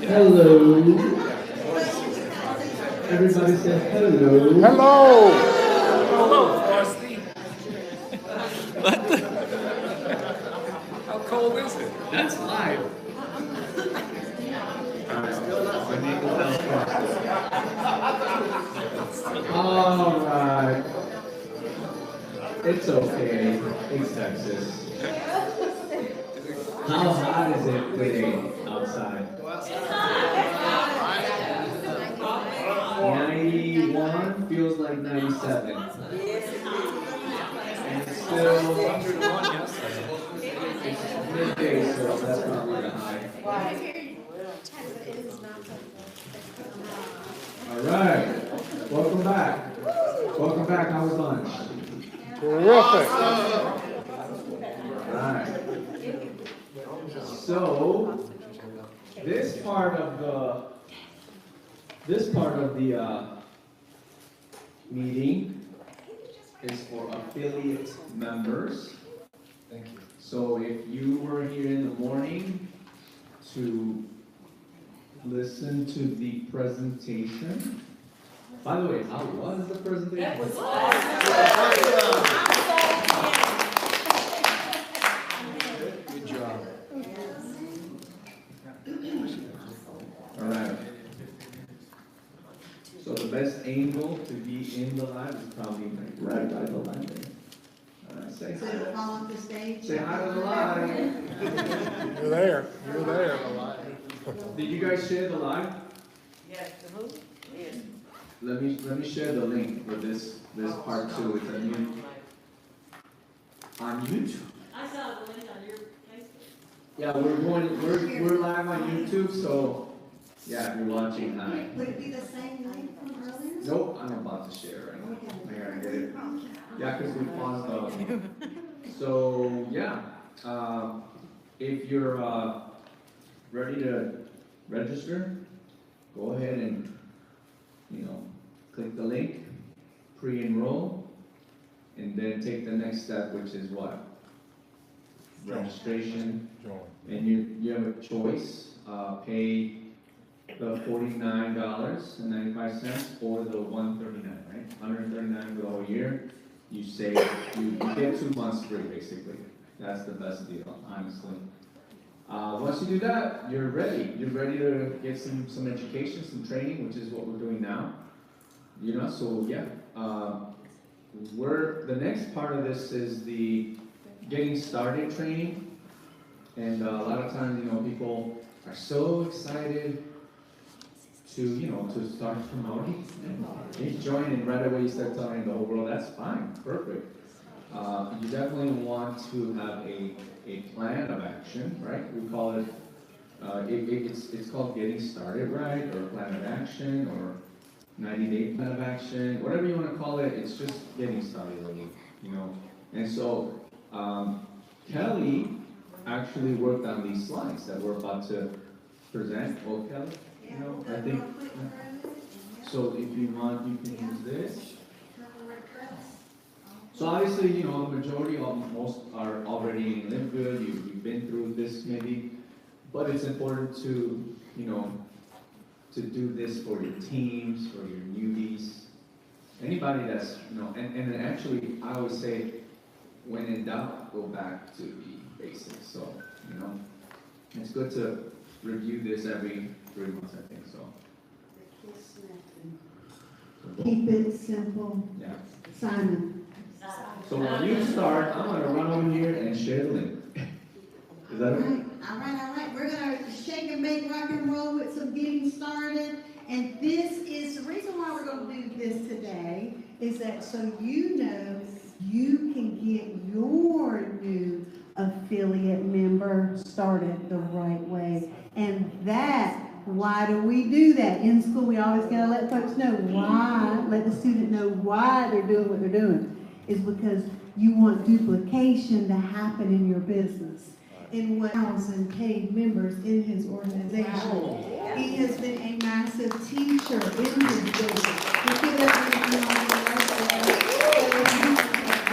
Hello. Everybody say hello. Hello. Hello, Frosty. What the? How cold is it? That's live. All right. It's okay. It's Texas. How hot is it today outside? 91 feels like 97. And it's still midday, so that's probably the high. All right. Welcome back. Welcome back. How was lunch? Terrific. All right. So this part of the meeting is for affiliate members. Thank you. So if you were here in the morning to listen to the presentation. By the way, how was the presentation? That was awesome. Good job. All right. So the best angle to be in the live is probably like right by the landing. All right, say hi. Fall off the stage. Say hi to the live. You're there. You're there. Did you guys share the live? Yes, the who? Yes. Let me share the link for this part two. It's on YouTube. I saw the link on your Facebook. Yeah, we're live on YouTube, so yeah, if you're watching, hi. Would it be the same link from earlier? Nope, I'm about to share right now. There, I get it. Yeah, because we paused the. So yeah, if you're ready to register, go ahead and click the link, pre-enroll, and then take the next step, which is what? Registration. Join. And you have a choice. Pay the $49.95 or the $139, right? $139 for the whole year. You save, you get 2 months free, basically. That's the best deal, honestly. Once you do that, you're ready. You're ready to get some education, some training, which is what we're doing now. So yeah. The next part of this is the getting started training. And a lot of times, people are so excited to start promoting. And you join and right away you start telling the whole world, that's fine, perfect. You definitely want to have a plan of action, right? We call it, it's called getting started, right? Or plan of action, or 90-day plan of action, whatever you want to call it, it's just getting started, And so, Kelly actually worked on these slides that we're about to present. Okay, you know, I think. So if you want, you can use this. So obviously, you know, the majority of most are already in LiveGood. You've been through this maybe, but it's important to, you know, to do this for your teams, for your newbies, anybody that's, you know, and actually, I always say, when in doubt, go back to the basics. So, you know, it's good to review this every 3 months, I think, so. Keep it simple, Yeah. Simon. So when you start, I'm gonna run over here and share the link. Is that okay? All right. We're gonna shake and bake, rock and roll with some getting started. And this is, the reason why we're gonna do this today is that so you know you can get your new affiliate member started the right way. And why do we do that? In school, we always gotta let folks know why, let the student know why they're doing what they're doing. Is because you want duplication to happen in your business. In 1,000 paid members in his organization. He has been a massive teacher in his business.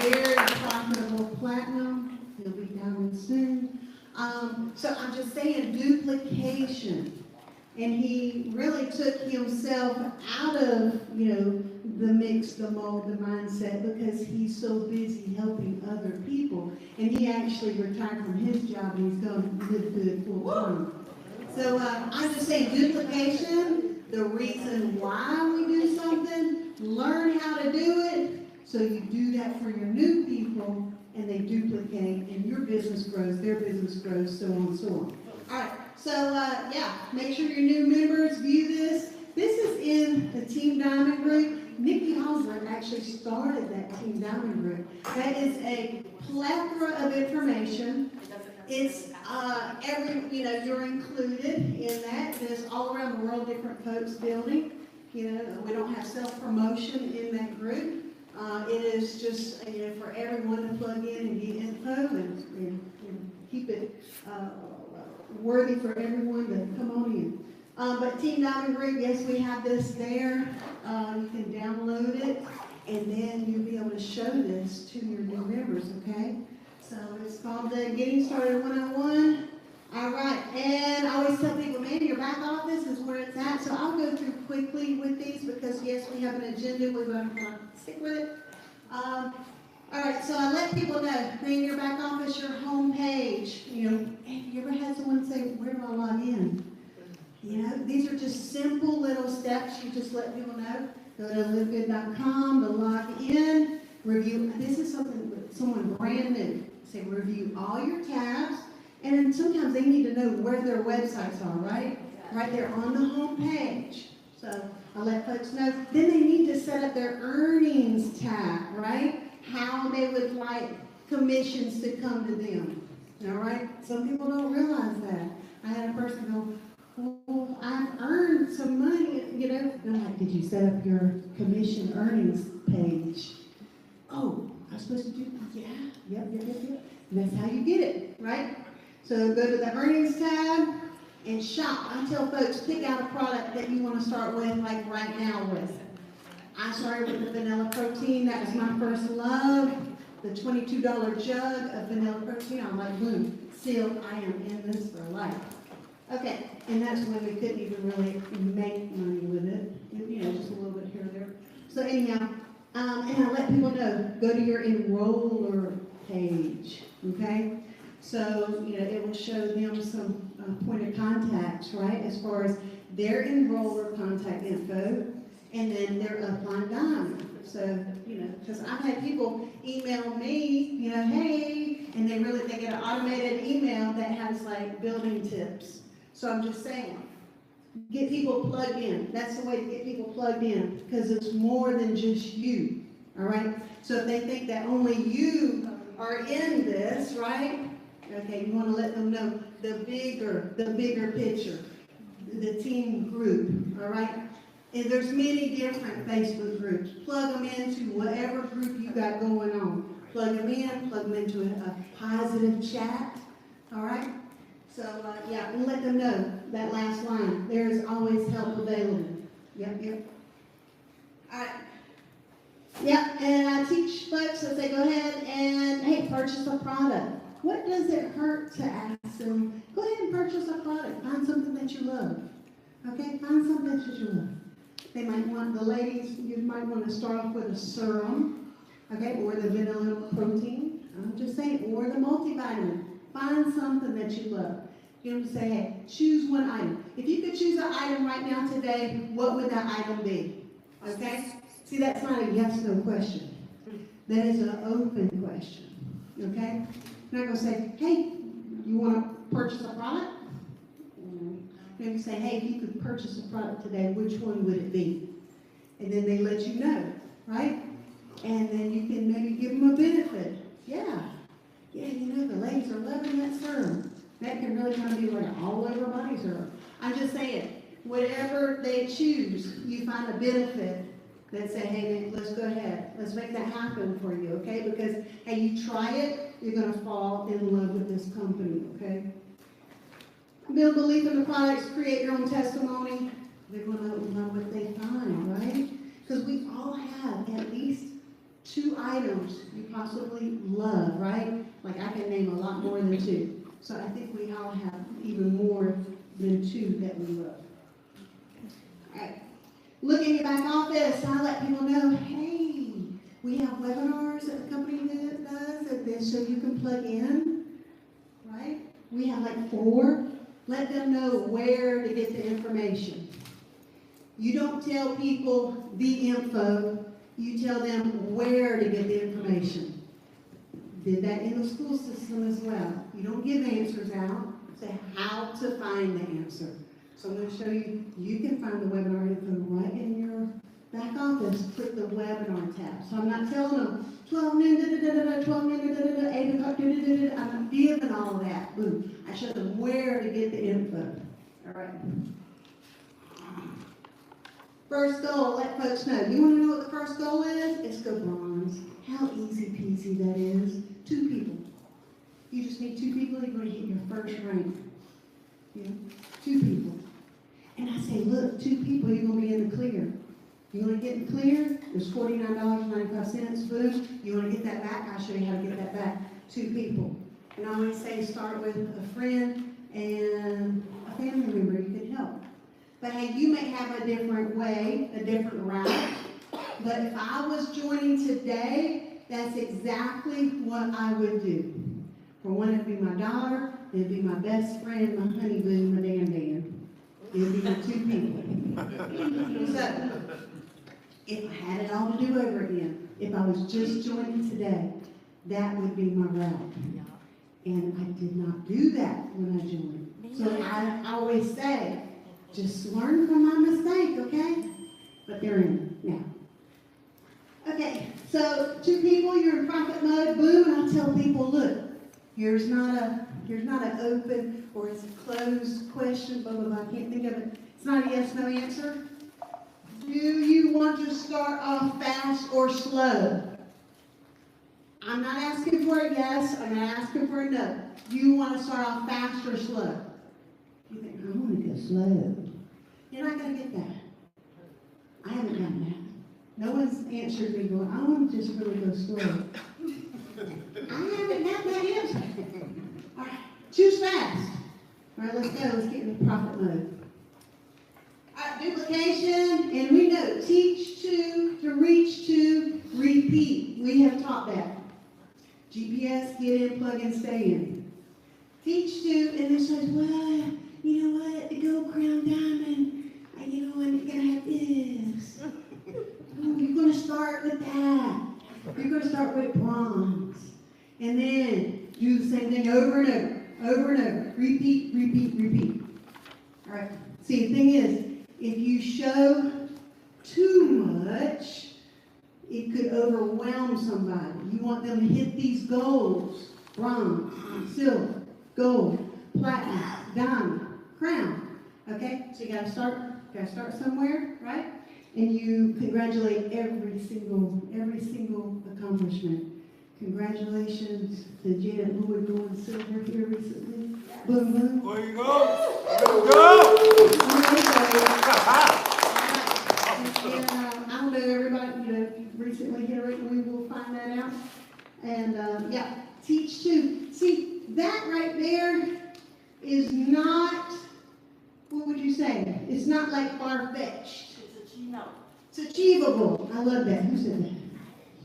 Very profitable platinum. He'll be diamond soon. So I'm just saying duplication. And he really took himself out of, you know, the mix, the mold, the mindset, because he's so busy helping other people. And he actually retired from his job and he's going to live good full time. So I'm just saying duplication, the reason why we do something, learn how to do it, so you do that for your new people and they duplicate and your business grows, their business grows, so on and so on. All right. So, yeah, make sure your new members view this. This is in the Team Diamond group. Nikki Hosler actually started that Team Diamond group. That is a plethora of information. It's you know, you're included in that. There's all around the world different folks building. You know, we don't have self-promotion in that group. It is just, you know, for everyone to plug in and get info and keep it worthy for everyone to come on in. But Team Diamond Group, yes, we have this there. You can download it, and then you'll be able to show this to your new members, okay? So it's called the Getting Started 101. All right, and I always tell people, man, your back office is where it's at. So I'll go through quickly with these because, yes, we have an agenda. We're going to stick with it. All right, so I let people know, in your back office, your home page, you know, have you ever had someone say, where do I log in? You know, these are just simple little steps. You just let people know. Go to livegood.com to log in, review. This is something with someone brand new. Say review all your tabs, and then sometimes they need to know where their websites are, right? Right there on the home page. So I let folks know. Then they need to set up their earnings tab, right? How they would like commissions to come to them. All right? Some people don't realize that. I had a person go, well, I've earned some money, you know. And I'm like, did you set up your commission earnings page? Oh, I'm supposed to do that? Yeah. Yep. And that's how you get it, right? So go to the earnings tab and shop. I tell folks, pick out a product that you want to start with, like right now with. I started with the vanilla protein. That was my first love. The $22 jug of vanilla protein. I'm like, boom, sealed. I am in this for life. Okay, and that's when we couldn't even really make money with it. You know, just a little bit here and there. So anyhow, and I let people know, go to your enroller page, okay? So, you know, it will show them some point of contacts, right? As far as their enroller contact info, and then their upline diamond. So, you know, because I've had people email me, you know, hey, and they get an automated email that has like building tips. So I'm just saying, get people plugged in. That's the way to get people plugged in, because it's more than just you, all right? So if they think that only you are in this, right? Okay, you want to let them know the bigger picture, the team group, all right? And there's many different Facebook groups. Plug them into whatever group you got going on. Plug them into a positive chat. All right? So, yeah, and let them know that last line. There is always help available. Yep. All right. Yep, and I teach folks as they go ahead and, hey, purchase a product. What does it hurt to ask them? Go ahead and purchase a product. Find something that you love. Okay? Find something that you love. They might want, the ladies, you might want to start off with a serum, okay, or the vanilla protein. I'm just saying, or the multivitamin. Find something that you love. You know, say, hey, choose one item. If you could choose an item right now today, what would that item be? Okay? See, that's not a yes/no question. That is an open question. Okay? You're not going to say, hey, you want to purchase a product? You're going to say, hey, if you could purchase a product today, which one would it be? And then they let you know, right? And then you can maybe give them a benefit. Yeah, you know, the ladies are loving that serum. That can really kind of be like an all-over body serum. I'm just saying, whatever they choose, you find a benefit that say, hey, let's go ahead. Let's make that happen for you, okay? Because, hey, you try it, you're going to fall in love with this company, okay? Build belief in the products, create your own testimony. They're going to love what they find, right? Because we all have at least 2 items you possibly love, right? Like I can name a lot more than 2. So I think we all have even more than 2 that we love. All right. Look in your back office. I let people know, hey, we have webinars that the company does, and then so you can plug in, right? We have like 4. Let them know where to get the information. You don't tell people the info, you tell them where to get the information. Did that in the school system as well. You don't give answers out, say how to find the answer. So I'm going to show you, you can find the webinar info right in your back office. Click the webinar tab. So I'm not telling them 12 noon, 12 noon, 8 o'clock, I'm not giving all of that. Boom. I show them where to get the info. All right. First goal, let folks know. You want to know what the first goal is? It's go bronze. How easy peasy that is. 2 people. You just need 2 people, you're going to hit your first rank. You know, 2 people. And I say, look, 2 people, you're going to be in the clear. You want to get in the clear? There's $49.95. Boom. You want to get that back? I'll show you how to get that back. 2 people. And I always say start with a friend and a family member you could help. But hey, you may have a different way, a different route. But if I was joining today, that's exactly what I would do. For one, it'd be my daughter, it'd be my best friend, my honey boo, my Dan. It'd be my 2 people. So, if I had it all to do over again, if I was just joining today, that would be my route. And I did not do that when I joined. So I always say, just learn from my mistake, okay? But they're in now. Okay, so 2 people, you're in profit mode, boom, and I tell people, look, here's not an open or it's a closed question, blah, blah, blah, I can't think of it. It's not a yes, no answer. Do you want to start off fast or slow? I'm not asking for a yes, I'm not asking for a no. Do you want to start off fast or slow? You think, I want to go slow. You're not going to get that. I haven't done that. No one's answered me going, I want to just really go slow. I haven't got that answer. All right, choose fast. All right, let's go. Let's get in the profit mode. All right, duplication, and we know teach to reach to, repeat. We have taught that. GPS, get in, plug in, stay in. Teach to, and then says, well, you know what, the gold crown diamond, you know what, you're going to have this. Oh, you're going to start with that. You're going to start with bronze. And then do the same thing over and over, over and over. Repeat, repeat, repeat. All right. See, the thing is, if you show too much, it could overwhelm somebody. You want them to hit these goals: bronze, silver, gold, platinum, diamond, crown. Okay? So you gotta start somewhere, right? And you congratulate every single accomplishment. Congratulations to Janet Wood going silver here recently. Boom, boom. There you go. There you go. And I don't know, everybody, you know, if you recently hit it, we will find that out. And, yeah, teach too. See, that right there is not, what would you say? It's not like far-fetched. It's achievable. I love that. Who said that?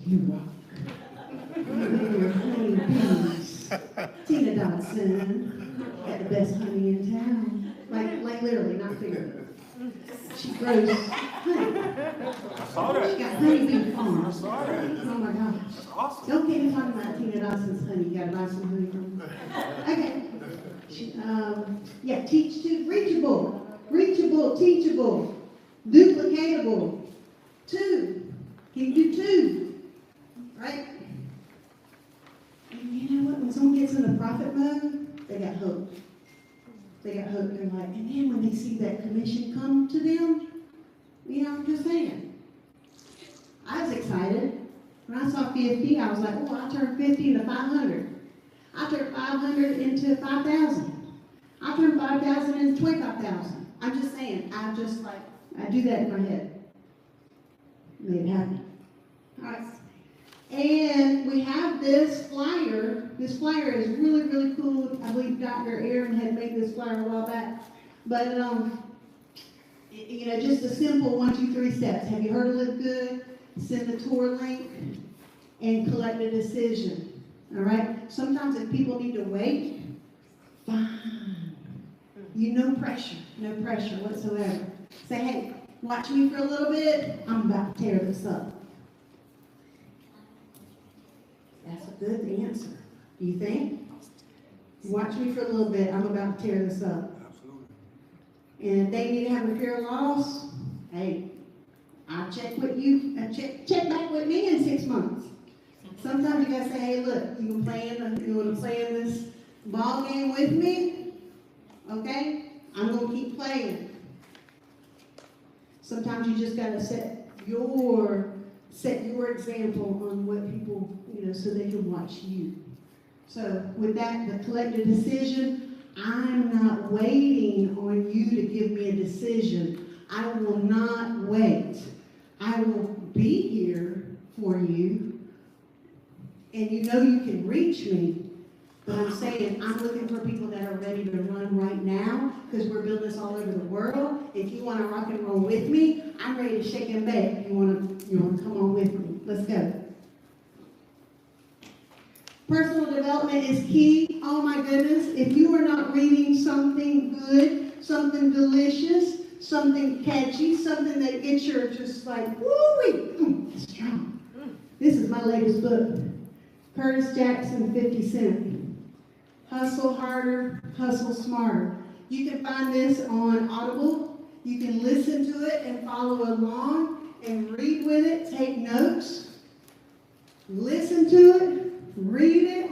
You rock. Tina Dodson got the best honey in town. Like literally, not figuratively. She grows honey. I saw that. She got honeybee farm. I saw that. Oh my gosh. That's awesome. Don't get me talking about Tina Dawson's honey. You gotta buy some honey from her. Okay. Yeah, teach to reachable, teachable, duplicatable. 2. Can you do 2? Right? And you know what? When someone gets in a profit mode, they got hope. They got hope. They're like, and then when they see that commission come to them, you know, I'm just saying. I was excited. When I saw 50, I was like, oh, I turned 50 into 500. I turned 500 into 5,000. I turned 5,000 into 25,000. I'm just saying, I do that in my head. Made it happen. All right. And we have this flyer. This flyer is really, really cool. I believe Dr. Aaron had made this flyer a while back. But, you know, just a simple 1, 2, 3 steps. Have you heard of LiveGood? Send the tour link and collect a decision. All right? Sometimes if people need to wait, fine. No pressure whatsoever. Say, hey, watch me for a little bit. I'm about to tear this up. That's a good answer. Do you think? Watch me for a little bit. I'm about to tear this up. Absolutely. And if they need to have a fear of loss, hey, I'll check with you. Check back with me in 6 months. Sometimes you gotta say, hey, look, you want to play in this ball game with me? Okay? I'm gonna keep playing. Sometimes you just gotta set your example on what people, you know, so they can watch you. So with that, the collective decision, I'm not waiting on you to give me a decision. I will not wait. I will be here for you, and you know you can reach me. But I'm saying I'm looking for people that are ready to run right now, because we're building this all over the world. If you want to rock and roll with me, I'm ready to shake and bake. You want to come on with me? Let's go. Personal development is key. Oh my goodness. If you are not reading something good, something delicious, something catchy, something that gets your just like, woo-wee, strong. This is my latest book. Curtis Jackson, 50 Cent. Hustle harder, hustle smarter. You can find this on Audible. You can listen to it and follow along and read with it, take notes. Listen to it, read it,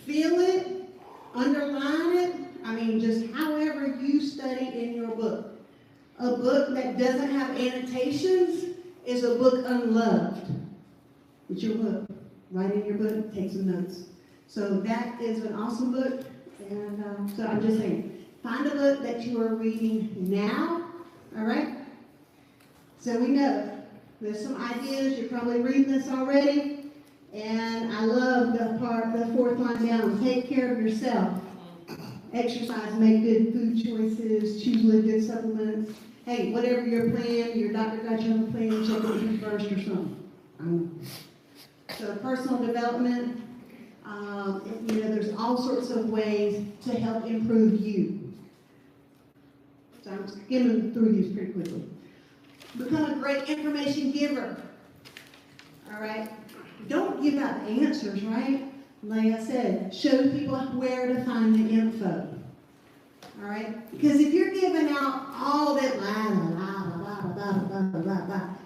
feel it, underline it. I mean, just however you study in your book. A book that doesn't have annotations is a book unloved. It's your book. Write in your book, take some notes. So that is an awesome book. And so I'm just saying, find a book that you are reading now, all right? So we know there's some ideas. You're probably reading this already. And I love the 4th line down. Take care of yourself. Exercise, make good food choices, choose good supplements. Hey, whatever your plan, your doctor got you on the plan, check it with you first or something. So personal development, you know, there's all sorts of ways to help improve you. So I'm skimming through these pretty quickly. Become a great information giver. All right? Don't give out answers, right? Like I said, show people where to find the info. All right? Because if you're giving out all that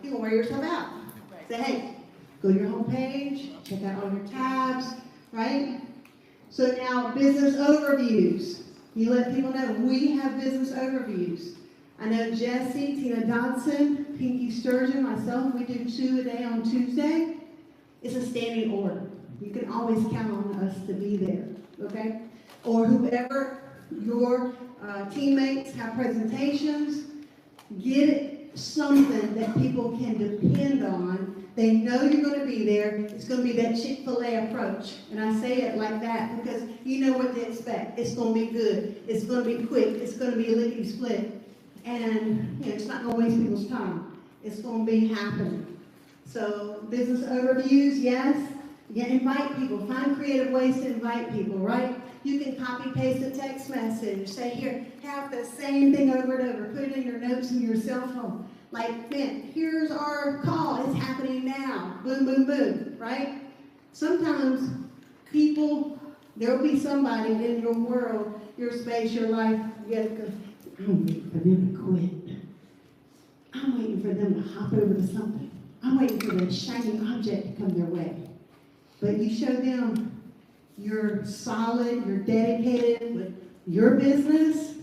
you're going to wear yourself out. Say, hey, go to your homepage, check out all your tabs, right? So now, business overviews. You let people know we have business overviews. I know Jesse, Tina Dodson, Pinky Sturgeon, myself, we do 2 a day on Tuesday. It's a standing order. You can always count on us to be there, okay? Or whoever your teammates have presentations, get it something that people can depend on. They know you're going to be there. It's going to be that Chick-fil-A approach. And I say it like that because you know what to expect. It's going to be good. It's going to be quick. It's going to be lickety-split. And it's not going to waste people's time. It's going to be happening. So business overviews, yes. Yeah, invite people. Find creative ways to invite people, right? You can copy paste a text message. Say here, have the same thing over and over. Put it in your notes in your cell phone. Like, man, here's our call. It's happening now. Boom, boom, boom, right? Sometimes people, there will be somebody in your world, your space, your life, you gotta go, I'm waiting for them to quit. I'm waiting for them to hop over to something. I'm waiting for the shiny object to come their way. But you show them you're solid, you're dedicated with your business,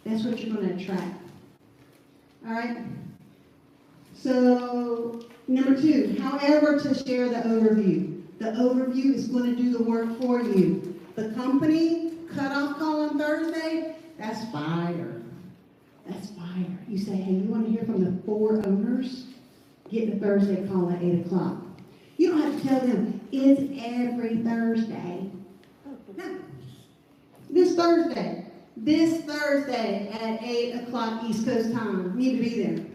that's what you're going to attract. All right? So, number 2, however to share the overview. The overview is going to do the work for you. The company cutoff call on Thursday, that's fire. That's fire. You say, hey, you want to hear from the 4 owners? Get the Thursday call at 8 o'clock. You don't have to tell them, it's every Thursday. No. This Thursday at 8 o'clock East Coast time. You need to be there.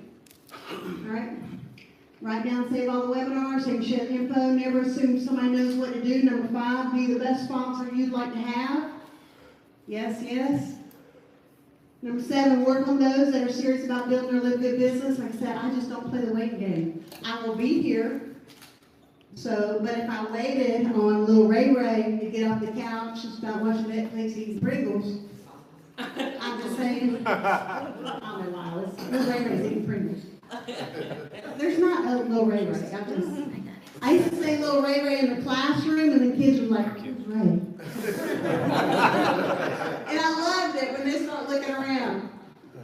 All right? Write down, save all the webinars, so you can share the info. Never assume somebody knows what to do. Number 5, be the best sponsor you'd like to have. Yes, yes. Number 7, work on those that are serious about building their LiveGood business. Like I said, I just don't play the waiting game. I will be here. So, but if I waited on little Ray to get off the couch and start watching Netflix eating Pringles, I'm just saying, I'm a wireless. Little Ray's eating Pringles. There's not a little Ray. I used to say little Ray in the classroom, and the kids were like, who's Ray? And I loved it when they start looking around.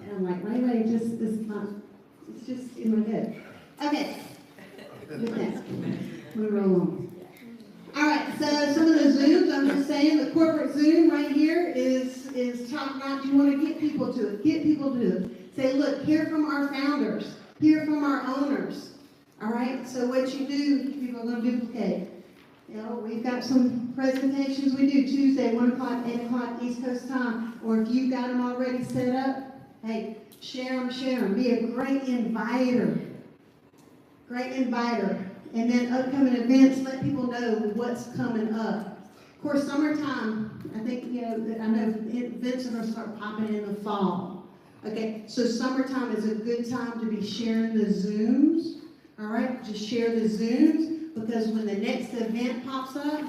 And I'm like, Ray just is not, it's just in my head. Okay. Good next. Move right along. All right, so some of the Zooms, I'm just saying, the corporate Zoom right here is top notch. You want to get people to it. Get people to it. Say, look, hear from our founders. Hear from our owners. All right, so what you do, people are going to duplicate. You know, we've got some presentations we do Tuesday, 1 o'clock, 8 o'clock East Coast time. Or if you've got them already set up, hey, share them. Be a great inviter. Great inviter. And then upcoming events, let people know what's coming up. Of course, summertime, I think, I know events are going to start popping in the fall. Okay, so summertime is a good time to be sharing the Zooms. All right, just share the Zooms, because when the next event pops up,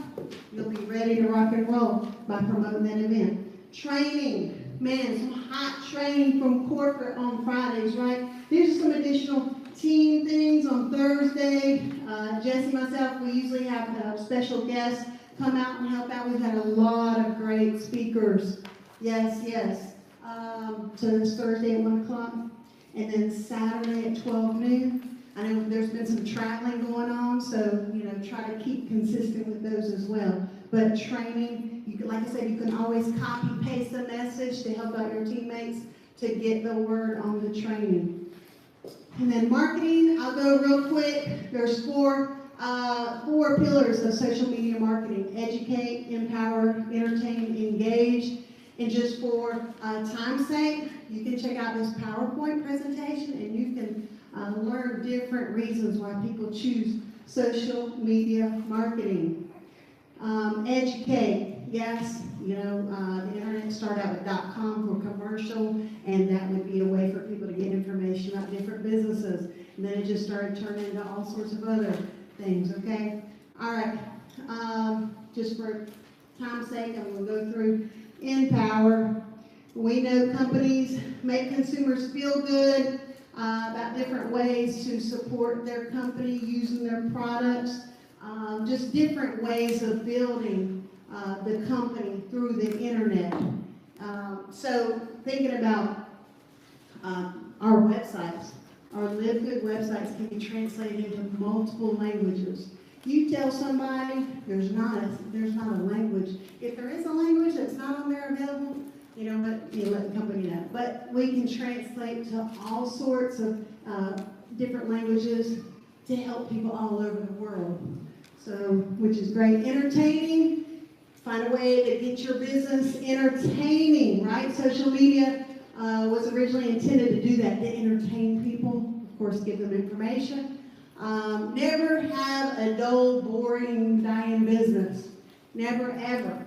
you'll be ready to rock and roll by promoting that event. Training, man, some hot training from corporate on Fridays, right? These are some additional team things on Thursday. Jesse, myself, we usually have special guests come out and help out. We've had a lot of great speakers. Yes, yes. So it's Thursday at 1 o'clock. And then Saturday at 12 noon. I know there's been some traveling going on, so, try to keep consistent with those as well. But training, like I said, you can always copy, paste a message to help out your teammates to get the word on the training. And then marketing, I'll go real quick. There's four pillars of social media marketing: educate, empower, entertain, engage. And just for time's sake, you can check out this PowerPoint presentation, and you can learn different reasons why people choose social media marketing. Educate, yes, the internet started out with .com for commercial, and that would be a way for people to get information about different businesses. And then it just started turning into all sorts of other things, okay? All right, just for time's sake, I'm going to go through Empower. We know companies make consumers feel good about different ways to support their company using their products, just different ways of building the company through the internet. So thinking about our websites, our LiveGood websites can be translated into multiple languages. You tell somebody there's not a language. If there is a language that's not on there available, you know what, you let the company know. But we can translate to all sorts of different languages to help people all over the world. So, which is great. Entertaining, find a way to get your business entertaining, right? Social media was originally intended to do that, to entertain people, of course, give them information. Never have a dull, boring, dying business. Never, ever.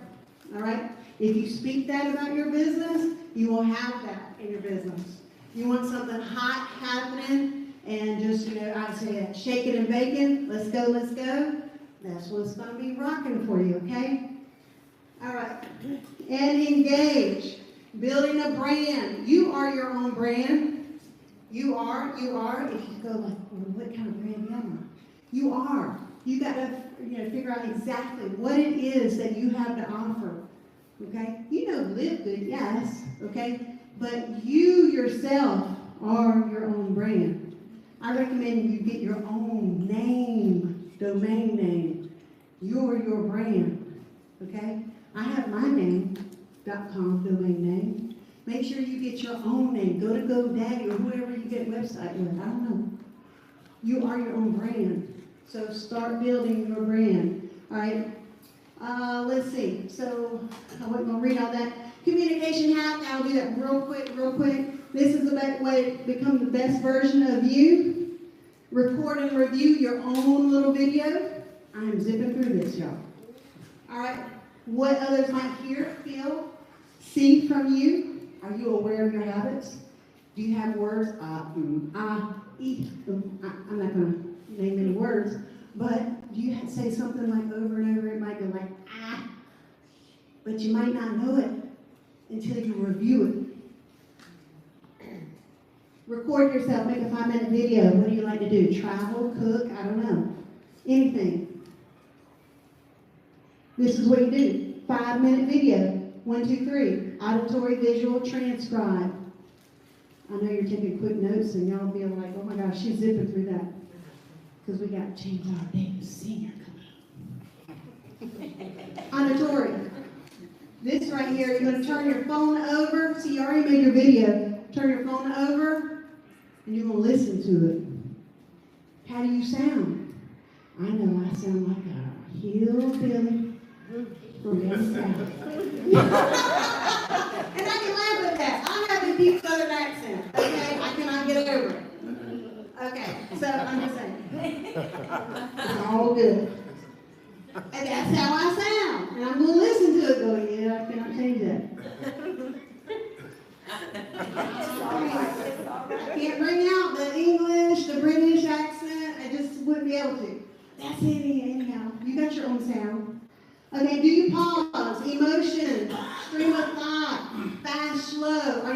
All right? If you speak that about your business, you will have that in your business. You want something hot happening and just, you know, I say that, shake it and bake it. Let's go, let's go. That's what's going to be rocking for you, okay? All right. And engage. Building a brand. You are your own brand. You are. If you go like, well, what kind of brand am I? You are. You got to, you know, figure out exactly what it is that you have to offer. Okay? You know, LiveGood, yes. Okay? But you yourself are your own brand. I recommend you get your own name, domain name. You're your brand. Okay? I have my name.com domain name. Make sure you get your own name. Go to GoDaddy or whoever you get website with. I don't know. You are your own brand. So start building your brand. All right. Let's see. So I wasn't going to read all that. Communication hack. I'll do that real quick. This is the best way to become the best version of you. Record and review your own little video. I'm zipping through this, y'all. All right. What others might hear, feel, see from you. Are you aware of your habits? Do you have words? I'm not going to name any words, but do you say something like over and over? It might go like, but you might not know it until you review it. Record yourself, make a 5-minute video. What do you like to do? Travel, cook, I don't know. Anything. This is what you do. 5-minute video. 1, 2, 3. Auditory, visual, transcribe. I know you're taking quick notes and y'all be like, oh my gosh, she's zipping through that. Because we got James R. Davis Sr. coming up. Auditory. This right here, you're going to turn your phone over. See, you already made your video. Turn your phone over and you're going to listen to it. How do you sound? I know I sound like a hillbilly. From the South. And I can laugh at that. I have a deep Southern accent. Okay, I cannot get over it. Okay, so I'm just saying. It's all good. And that's how I sound. And I'm going to listen to it going, yeah, I cannot change that. I can't bring out the English, the British accent. I just wouldn't be able to. That's it, anyhow. You got your own sound. Okay, do you pause? Emotion, stream of thought, fast, slow. Are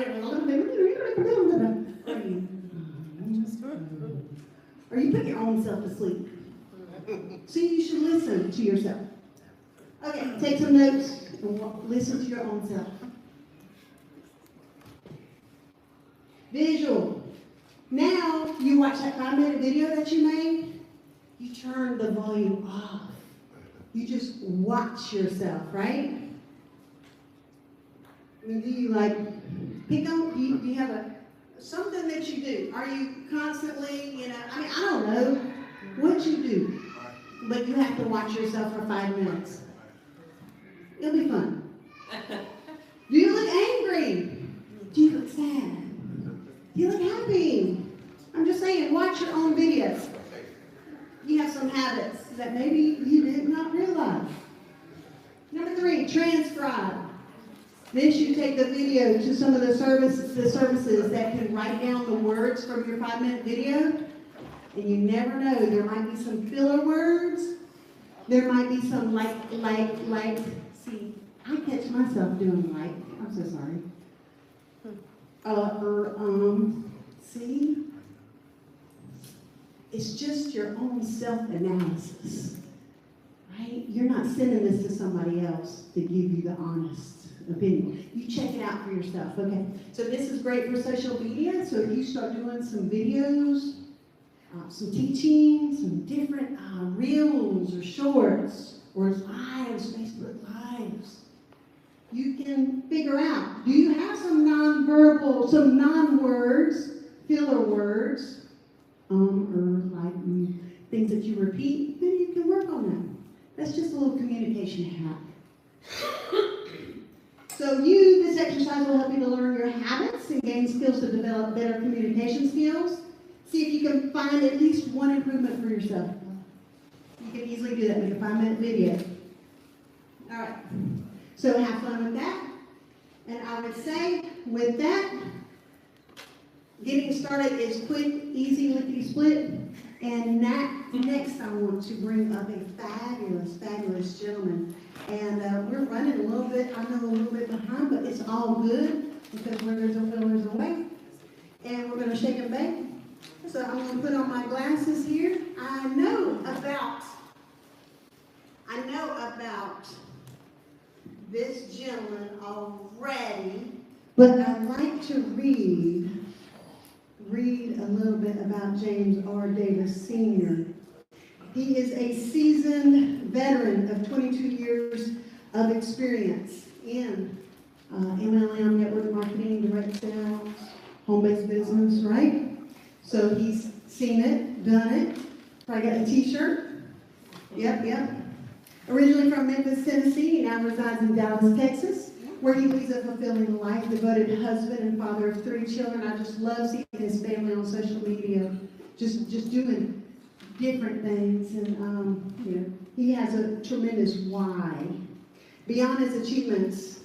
you putting your own self to sleep? See, you should listen to yourself. Okay, take some notes and listen to your own self. Visual. Now, you watch that 5-minute video that you made, you turn the volume off. You just watch yourself, right? I mean, do you like pick up? Do you have something that you do? Are you constantly, you know? I mean, I don't know what you do, but you have to watch yourself for 5 minutes. It'll be fun. Do you look angry? Do you look sad? Do you look happy? I'm just saying, watch your own videos. You have some habits that maybe you did not realize. Number 3, transcribe. This you take the video to some of the services that can write down the words from your 5-minute video. And you never know, there might be some filler words. There might be some like, see, I catch myself doing like, I'm so sorry. See? It's just your own self-analysis, right? You're not sending this to somebody else to give you the honest opinion. You check it out for yourself, okay? So this is great for social media. So if you start doing some videos, some teaching, some different reels or shorts or lives, Facebook Lives. You can figure out, do you have some non-verbal, some non-words, filler words, or like things that you repeat? Then you can work on that. That's just a little communication hack. So this exercise will help you to learn your habits and gain skills to develop better communication skills. See if you can find at least one improvement for yourself. You can easily do that with a 5-minute video. All right. So have fun with that. And I would say, with that, getting started is quick, easy, lickety-split. And next I want to bring up a fabulous, fabulous gentleman. And we're running a little bit, I know a little bit behind, but it's all good because where there's a will, there's a way. And we're going to shake and bake. So I'm going to put on my glasses here. I know about this gentleman already, but I'd like to read a little bit about James R. Davis Sr. He is a seasoned veteran of 22 years of experience in MLM, network marketing, direct sales, home-based business, right? So he's seen it, done it. Probably got a t-shirt. Yep. Originally from Memphis, Tennessee, he now resides in Dallas, Texas, where he leads a fulfilling life, devoted husband and father of 3 children. I just love seeing his family on social media, just doing different things. And he has a tremendous why. Beyond his achievements,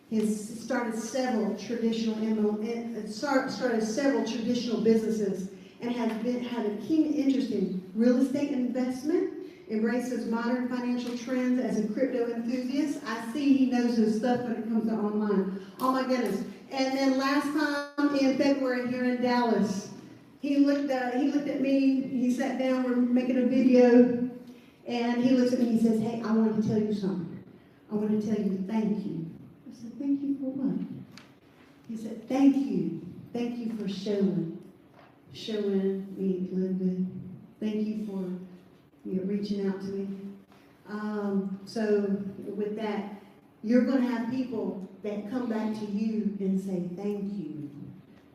he's started several traditional businesses and has had a keen interest in real estate investment, embraces modern financial trends as a crypto enthusiast. I see he knows his stuff when it comes to online. Oh my goodness. And then last time in February here in Dallas, he looked at me, he sat down, we're making a video, and he looks at me and he says, "Hey, I want to tell you something. I want to tell you thank you." I said, "Thank you for what?" He said, "Thank you. Thank you for showing me LiveGood. Thank you for reaching out to me." So with that, you're going to have people that come back to you and say, "Thank you.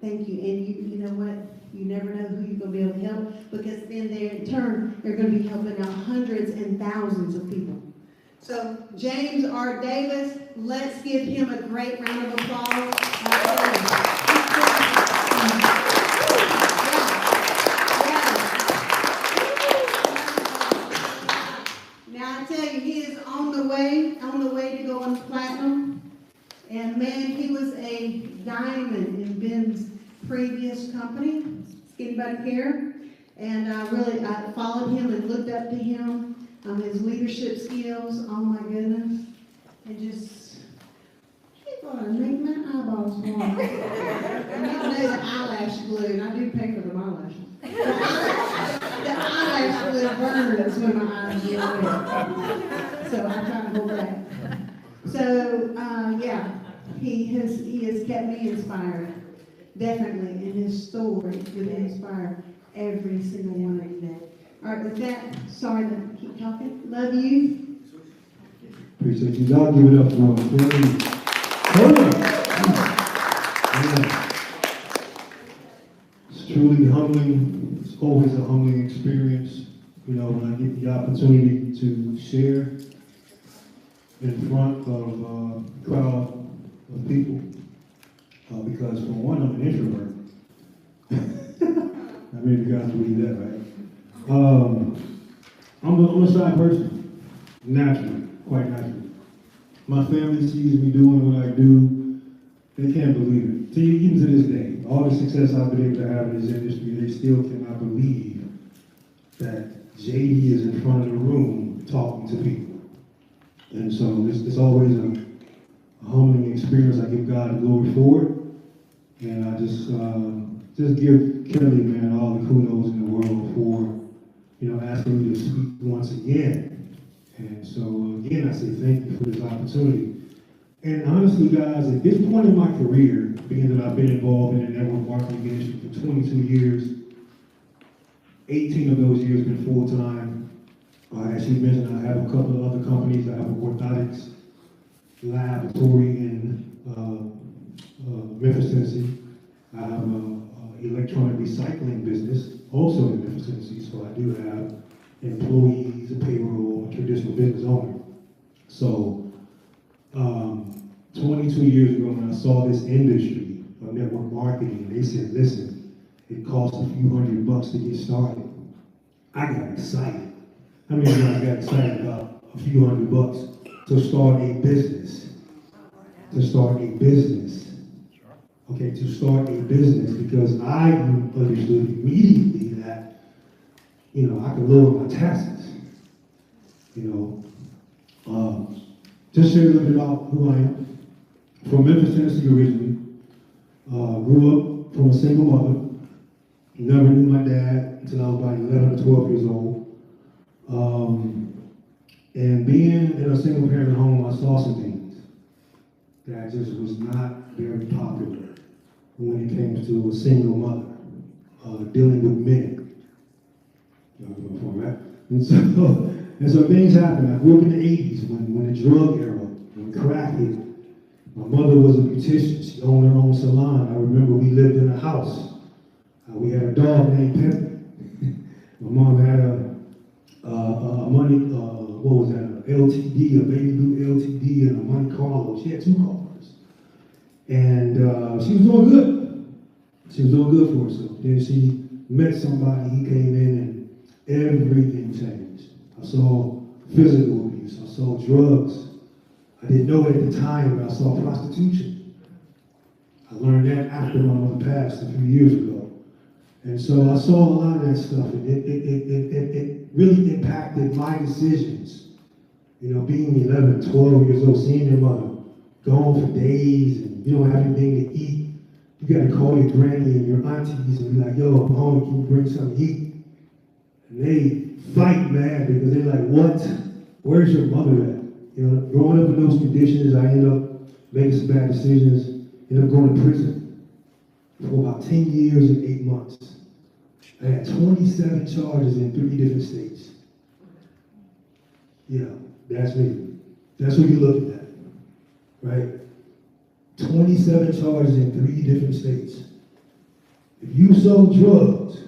Thank you." And you know what? You never know who you're going to be able to help, because then in turn, they're going to be helping out hundreds and thousands of people. So James R. Davis, let's give him a great round of applause. Now I tell you, he is on the way to go on platinum. And man, he was a diamond in Ben's previous company. Anybody care? And I followed him and looked up to him. His leadership skills, oh my goodness. And just, he thought I'd make my eyeballs fall. And y'all know the eyelash glue, and I do pay for the eyelashes. The eyelash glue burns when my eyes get wet. So I try to hold back. So, he has kept me inspired. Definitely, and his story will inspire every single one of you. All right, with that, sorry to keep talking. Love you. Appreciate you. Y'all give it up for him. It's truly humbling. It's always a humbling experience, when I get the opportunity to share in front of a crowd of people. Because for one, I'm an introvert. I mean, you guys believe that, right? I'm a shy person, naturally, quite naturally. My family sees me doing what I do. They can't believe it. See, even to this day, all the success I've been able to have in this industry, they still cannot believe that JD is in front of the room talking to people. And so it's always a humbling experience. I give God the glory for it. And I just give Kelly, man, all the kudos in the world for, asking me to speak once again. And so, again, I say thank you for this opportunity. And honestly, guys, at this point in my career, being that I've been involved in the network marketing industry for 22 years, 18 of those years been full-time. As you mentioned, I have a couple of other companies. I have an orthotics laboratory in Memphis, Tennessee. I have an electronic recycling business also in Memphis, Tennessee. So I do have employees, a payroll, a traditional business owner. So 22 years ago when I saw this industry of network marketing, they said, listen, it costs a few $100 to get started. I got excited. How many of you guys got excited about a few $100 to start a business? To start a business. Okay, to start a business, because I understood immediately that, you know, I could lower my taxes. You know, just share a little bit about who I am. From Memphis, Tennessee originally. Grew up from a single mother. Never knew my dad until I was about 11 or 12 years old. And being in a single parent home, I saw some things that just was not very popular when it came to a single mother, dealing with men. Right? And so things happened. I grew up in the 80s when the drug era, when crack hit. My mother was a beautician. She owned her own salon. I remember we lived in a house. We had a dog named Pepe. My mom had a money, what was that, a LTD, a baby blue LTD, and a Monte Carlo. She had 2 cars. And she was doing good. She was doing good for herself. Then she met somebody, he came in, and everything changed. I saw physical abuse. I saw drugs. I didn't know it at the time, but I saw prostitution. I learned that after my mother passed a few years ago. And so I saw a lot of that stuff, and it really impacted my decisions. You know, being 11, 12 years old, seeing your mother gone for days, and you don't have anything to eat. You got to call your granny and your aunties and be like, yo, I'm hungry, can you bring something to eat? And they fight mad because they're like, what? Where's your mother at? You know, growing up in those conditions, I ended up making some bad decisions, ended up going to prison for about 10 years and 8 months. I had 27 charges in 3 different states. Yeah, that's me. That's what you're looking at, right? 27 charges in 3 different states. If you sold drugs,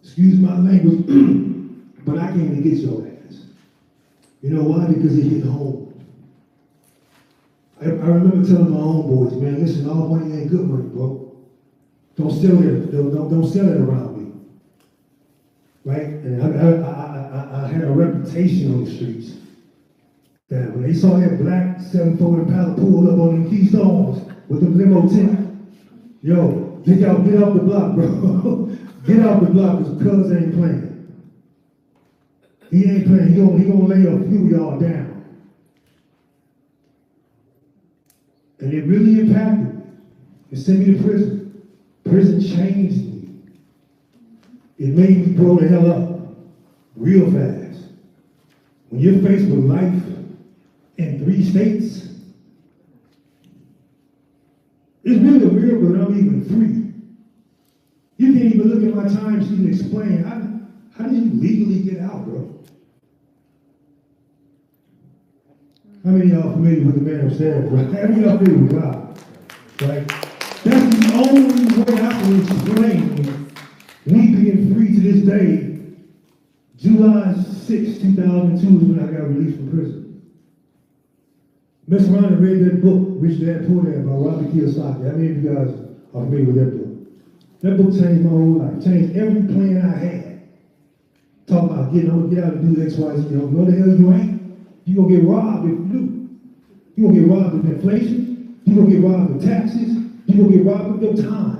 excuse my language, but I came to get your ass. You know why? Because it hit home. I remember telling my homeboys, man, listen, all money ain't good money, bro. Don't sell it. Don't sell it around me. Right? And I had a reputation on the streets that when they saw that black 7-4 Impala pull up on them Keystones with them limo tent, yo, get off the block, bro. Get off the block, because cuz ain't playing. He ain't playing. He gonna lay a few of y'all down. And it really impacted me. It sent me to prison. Prison changed me. It made me grow the hell up real fast. When you're faced with life in 3 states, it's really a miracle that I'm even free. You can't even look at my time sheet and explain how did you legally get out, bro? How many of y'all familiar with the man upstairs, bro? How many of y'all familiar with God? Right? That's the only way I can explain me being free to this day. July 6, 2002 is when I got released from prison. Miss Rhonda read that book, Rich Dad Poor Dad, by Robert Kiyosaki. How many of you guys are familiar with that book? That book changed my whole life, changed every plan I had. Talking about get out and do X, Y, Z. No the hell you ain't. You gonna get robbed if you do. You gonna get robbed of inflation. You gonna get robbed of taxes. You gonna get robbed of your time.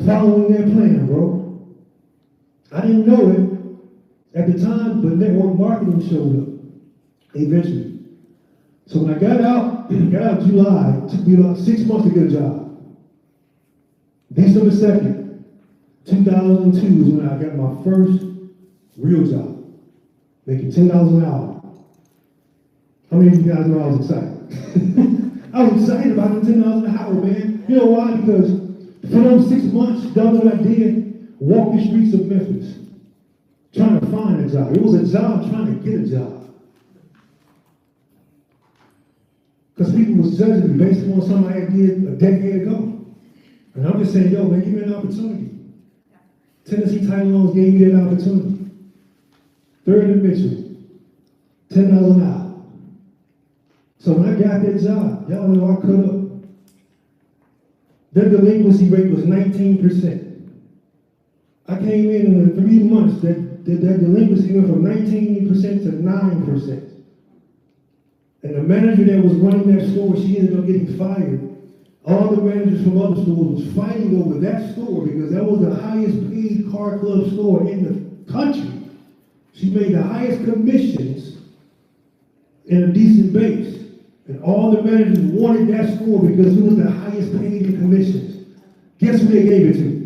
Following that plan, bro. I didn't know it at the time, but network marketing showed up eventually. So when I got out July, it took me about 6 months to get a job. December 2nd, 2002 is when I got my first real job. Making $10 an hour. How many of you guys know I was excited? I was excited about the $10 an hour, man. You know why? Because for those 6 months, y'all know what I did? walk the streets of Memphis trying to find a job. It was a job trying to get a job. Because people was judging me based on something I did a decade ago. And I'm just saying, yo, man, give me an opportunity. Tennessee Title Loans gave me that opportunity. Third and Mitchell, $10 an hour. So when I got that job, y'all know I cut up. Their delinquency rate was 19%. I came in and in 3 months, that delinquency went from 19% to 9%. And the manager that was running that store, she ended up getting fired. All the managers from other stores was fighting over that store because that was the highest paid car club store in the country. She made the highest commissions in a decent base. And all the managers wanted that store because it was the highest paid in commissions. Guess who they gave it to?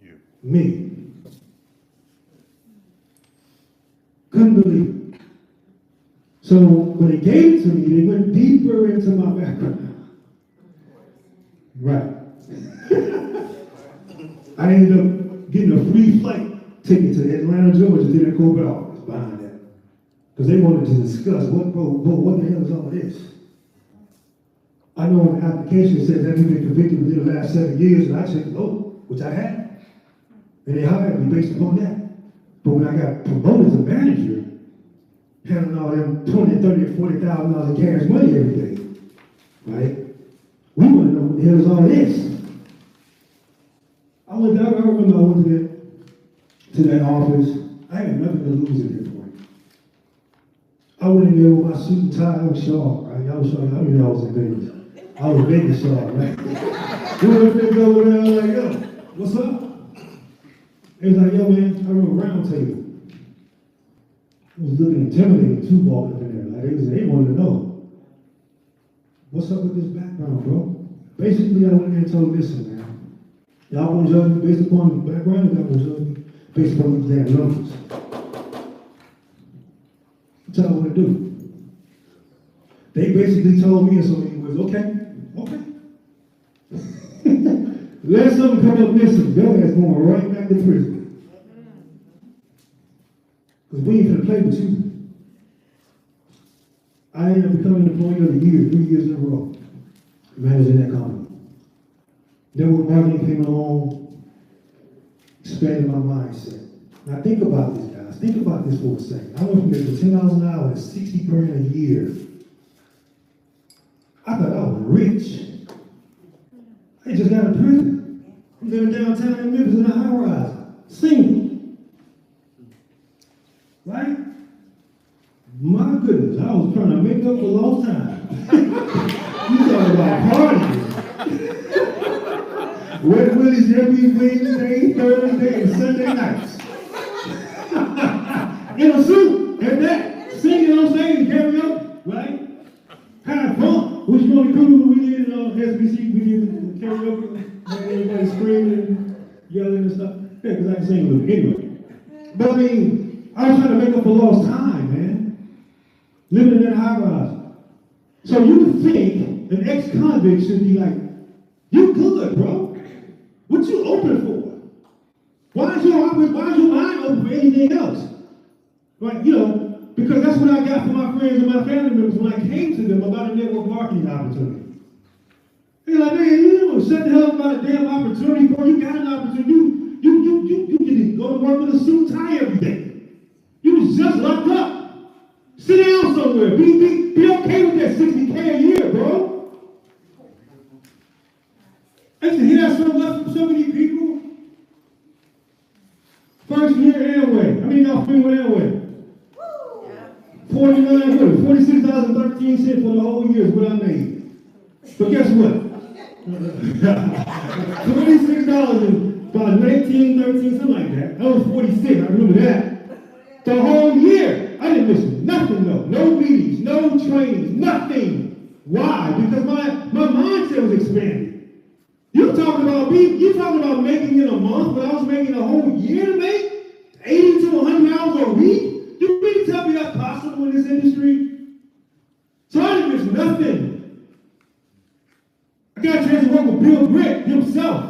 You. Me. Couldn't believe it. So when they gave it to me, they went deeper into my background. Right. I ended up getting a free flight ticket to Atlanta, Georgia, to that corporate office behind that. Because they wanted to discuss, what the hell is all this? I know on the application it says that you've been convicted within the last 7 years, and I said, no, which I had. And they hired me based upon that. But when I got promoted to manager, handling all them $20, $30, $40,000 in cash money every day, right? We want to know what the hell is all this. I remember I went to that office. I had nothing to lose at that point. I went in there with my suit and tie. I was sharp, right? I was sharp. I mean, I was in Vegas. I was Vegas sharp, right? We went over there, I was like, yo, what's up? It was like, yo, man, I remember a round table. It was looking intimidating, too, walking up in there. Like, they wanted to know, what's up with this background, bro? Basically, I went in there and told them, listen, man, y'all gonna judge me based upon the background, or y'all gonna judge me based upon these damn numbers? What y'all wanna do? They basically told me in so many words, okay. Let something come up missing, your ass going right back to prison. Because we ain't gonna play with you. I ended up becoming employee of the year, 3 years in a row, managing that company. Then when marketing came along, expanded my mindset. Now think about this, guys. Think about this for a second. I went from making $10 an hour to $60 grand a year. I thought I was rich. I just got out of prison. I'm living downtown in Memphis in a high rise, single. Right? My goodness, I was trying to make up for lost time. You talking about parties. Wet Willie's every Wednesday, Thursday, and Sunday nights. In a suit, at that, singing on stage, karaoke, right? Kind of fun. Which one of the crew we did in SBC, we did karaoke, everybody screaming, yelling and stuff. Yeah, because I can sing a little anyway. But I mean, I was trying to make up for lost time, man. Living in that high rise. So you would think an ex-convict should be like, you good, bro. What you open for? Why is your mind open for anything else? Right, you know, because that's what I got for my friends and my family members when I came to them about a network marketing opportunity. They're like, man, you know, shut the hell up about a damn opportunity, bro. You got an opportunity. You can go to work with a suit and tie every day. You was just locked up. Sit down somewhere. Be okay with that $60K a year, bro. I used to hear that so much from so many people. First year Amway. How many of y'all free with Amway? 46.13 for the whole year is what I made. But guess what? $26 and about 19, 13, something like that. That was 46, I remember that. The whole year, I didn't miss nothing though. No meetings, no trainings, nothing. Why? Because my mindset was expanded. You talking about making in a month, but I was making a whole year to make 80 to 100 hours a week? You really tell me that's possible in this industry? So I didn't miss nothing. I got a chance to work with Bill Britt himself.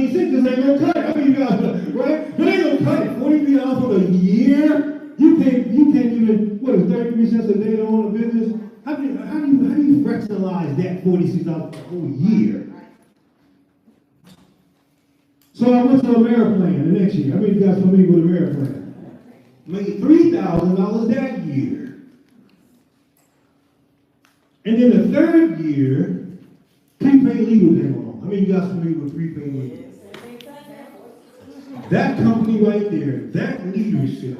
19 cents just ain't gonna cut it. I mean, you guys, right? But ain't gonna cut it. $43 for the year? You can't even, what is 33 cents a day to own a business? How do you fractionalize that $46 for the whole year? So I went to Ameriplan the next year. How many of you guys familiar with Ameriplan? Made $3,000 that year. And then the third year, prepaid legal came along. How many of you guys familiar with prepaid legal? That company right there, that leadership,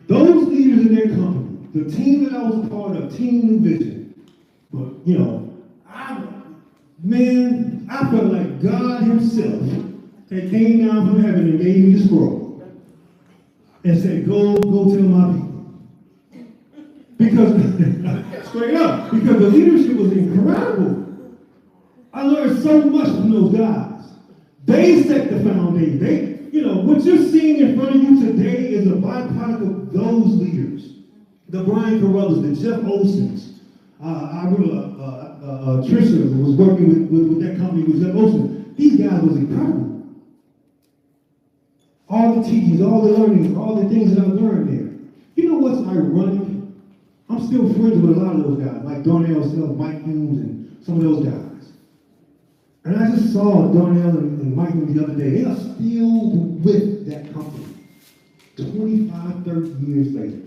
those leaders in their company, the team that I was a part of, Team New Vision, but I felt like God himself had came down from heaven and gave me the scroll and said, go tell my people. Because, straight up, because the leadership was incredible. I learned so much from those guys. They set the foundation. What you're seeing in front of you today is a byproduct of those leaders. The Brian Carruthers, the Jeff Olsons. I remember Trisha was working with that company with Jeff Olson. These guys was incredible. All the teachings, all the learnings, all the things that I've learned there. You know what's ironic? I'm still friends with a lot of those guys, like Darnell Self, Mike Humes, and some of those guys. And I just saw Darnell and Mike Humes the other day. They are still with that company 25, 30 years later.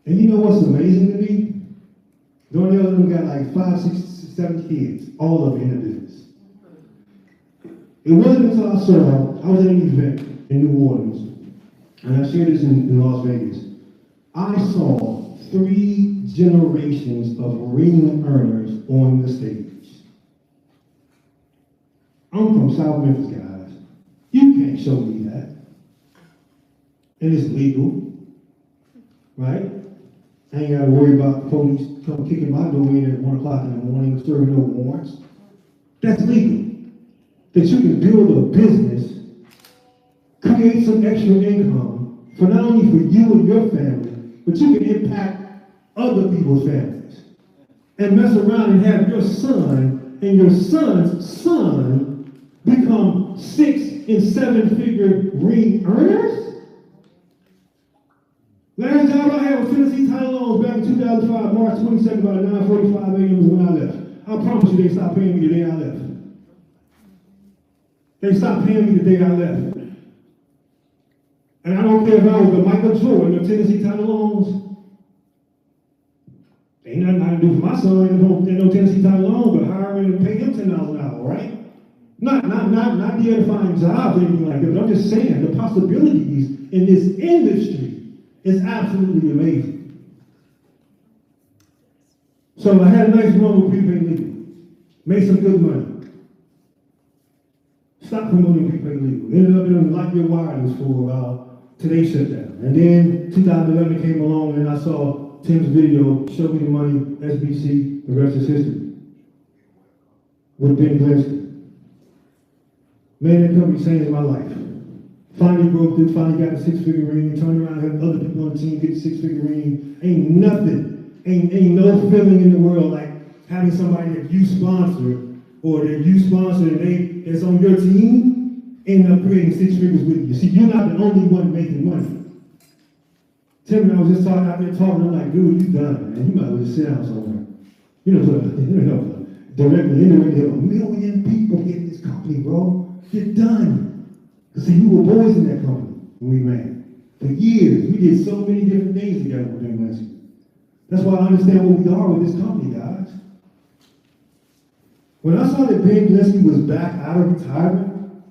And you know what's amazing to me? Darnell and them got like 5, 6, 7 kids, all of them in the business. It wasn't until I was at an event in New Orleans, and I shared this in Las Vegas. I saw 3 generations of ring earners on the stage. I'm from South Memphis, guys. You can't show me that. And it's legal, right? I ain't got to worry about the police come kicking my door in at 1 o'clock in the morning serving no warrants. That's legal. That you can build a business, create some extra income for not only for you and your family, but you can impact other people's families. And mess around and have your son and your son's son become 6- and 7-figure ring earners? Last job I had was Tennessee Title Loans back in 2005, March 22nd, about 9:45 a.m. was when I left. I promise you they stopped paying me the day I left. They stopped paying me the day I left. And I don't care if I was the Michael Jordan of Tennessee Title Loans. Ain't nothing I can do for my son in no Tennessee Title Loan, but hire him and pay him $10 an hour, right? Not the edifying jobs or anything like that, but I'm just saying the possibilities in this industry is absolutely amazing. So I had a nice run with prepaid legal. Made some good money. Stopped promoting prepaid legal. Ended up in Like Your Wireless for Today's shutdown. And then 2011 came along and I saw Tim's video, Show Me the Money, SBC, the rest is history. With Ben Glenski. Man, that company changed my life. Finally broke through, finally got the 6-figure ring, turned around and had other people on the team get the 6-figure ring. Ain't nothing, ain't no feeling in the world like having somebody that you sponsor or that you sponsor and that's on your team end up creating 6 figures with you. See, you're not the only one making money. Tim and I was just out there talking, I'm like, dude, you done, man. You might as well just sit down somewhere. Directly, indirectly, a million people in this company, bro. You're done. See, you were boys in that company when we ran. For years, we did so many different things together with Ben Glenski. That's why I understand what we are with this company, guys. When I saw that Ben Glenski was back out of retirement,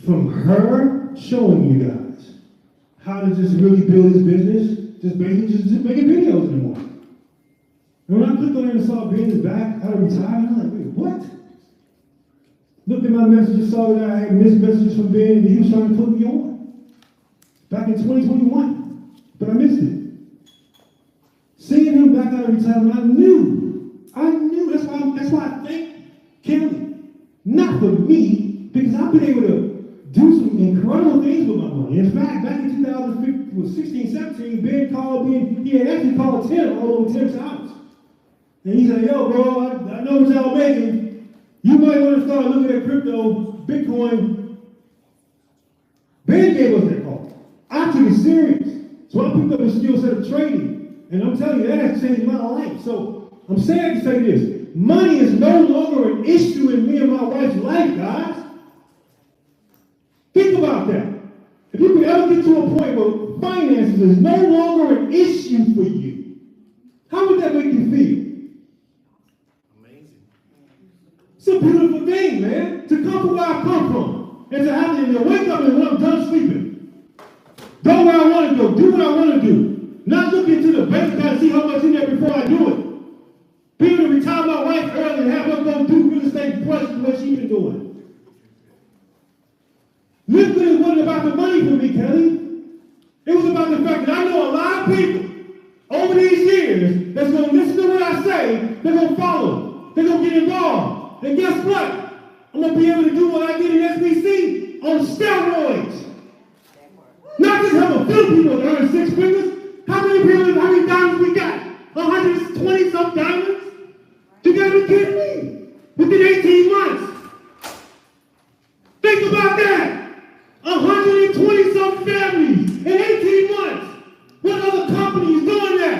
from her showing you guys how to just really build his business, just basically just making videos anymore. And when I clicked on it and saw Ben is back out of retirement, I'm like, wait, what? Looked at my messages, saw that I had missed messages from Ben, and he was trying to put me on. Back in 2021, but I missed it. Seeing him back out of retirement, I knew. That's why I thank Kelly. Not for me, because I've been able to do some incredible things with my money. In fact, back in 2016, 17, Ben called me, he had actually called Tim all over Tim's house. And he said, yo, bro, I know what y'all making. You might want to start looking at crypto, Bitcoin. Ben gave us that call. I took it serious. So I picked up a skill set of trading. And I'm telling you, that has changed my life. So I'm saying to say this. Money is no longer an issue in me and my wife's life, guys. Think about that. If you could ever get to a point where finances is no longer an issue for you, how would that make you feel? Amazing. It's a beautiful thing, man. To come from where I come from. And to have to wake up and when I'm done sleeping. Go where I want to go. Do what I want to do. Not look into the bank account and see how much in there before I do it. Be able to retire my wife early and have her go do real estate plus what she's been doing. LiveGood wasn't about the money for me, Kelly. It was about the fact that I know a lot of people over these years that's going to listen to what I say, they're going to follow, they're going to get involved. And guess what? I'm going to be able to do what I did in SBC on steroids. Not just have a few people that earn six figures. How many diamonds we got? 120 some diamonds? You gotta be kidding me. Within 18 months. Think about that. 120 some families in 18 months. What other company is doing that?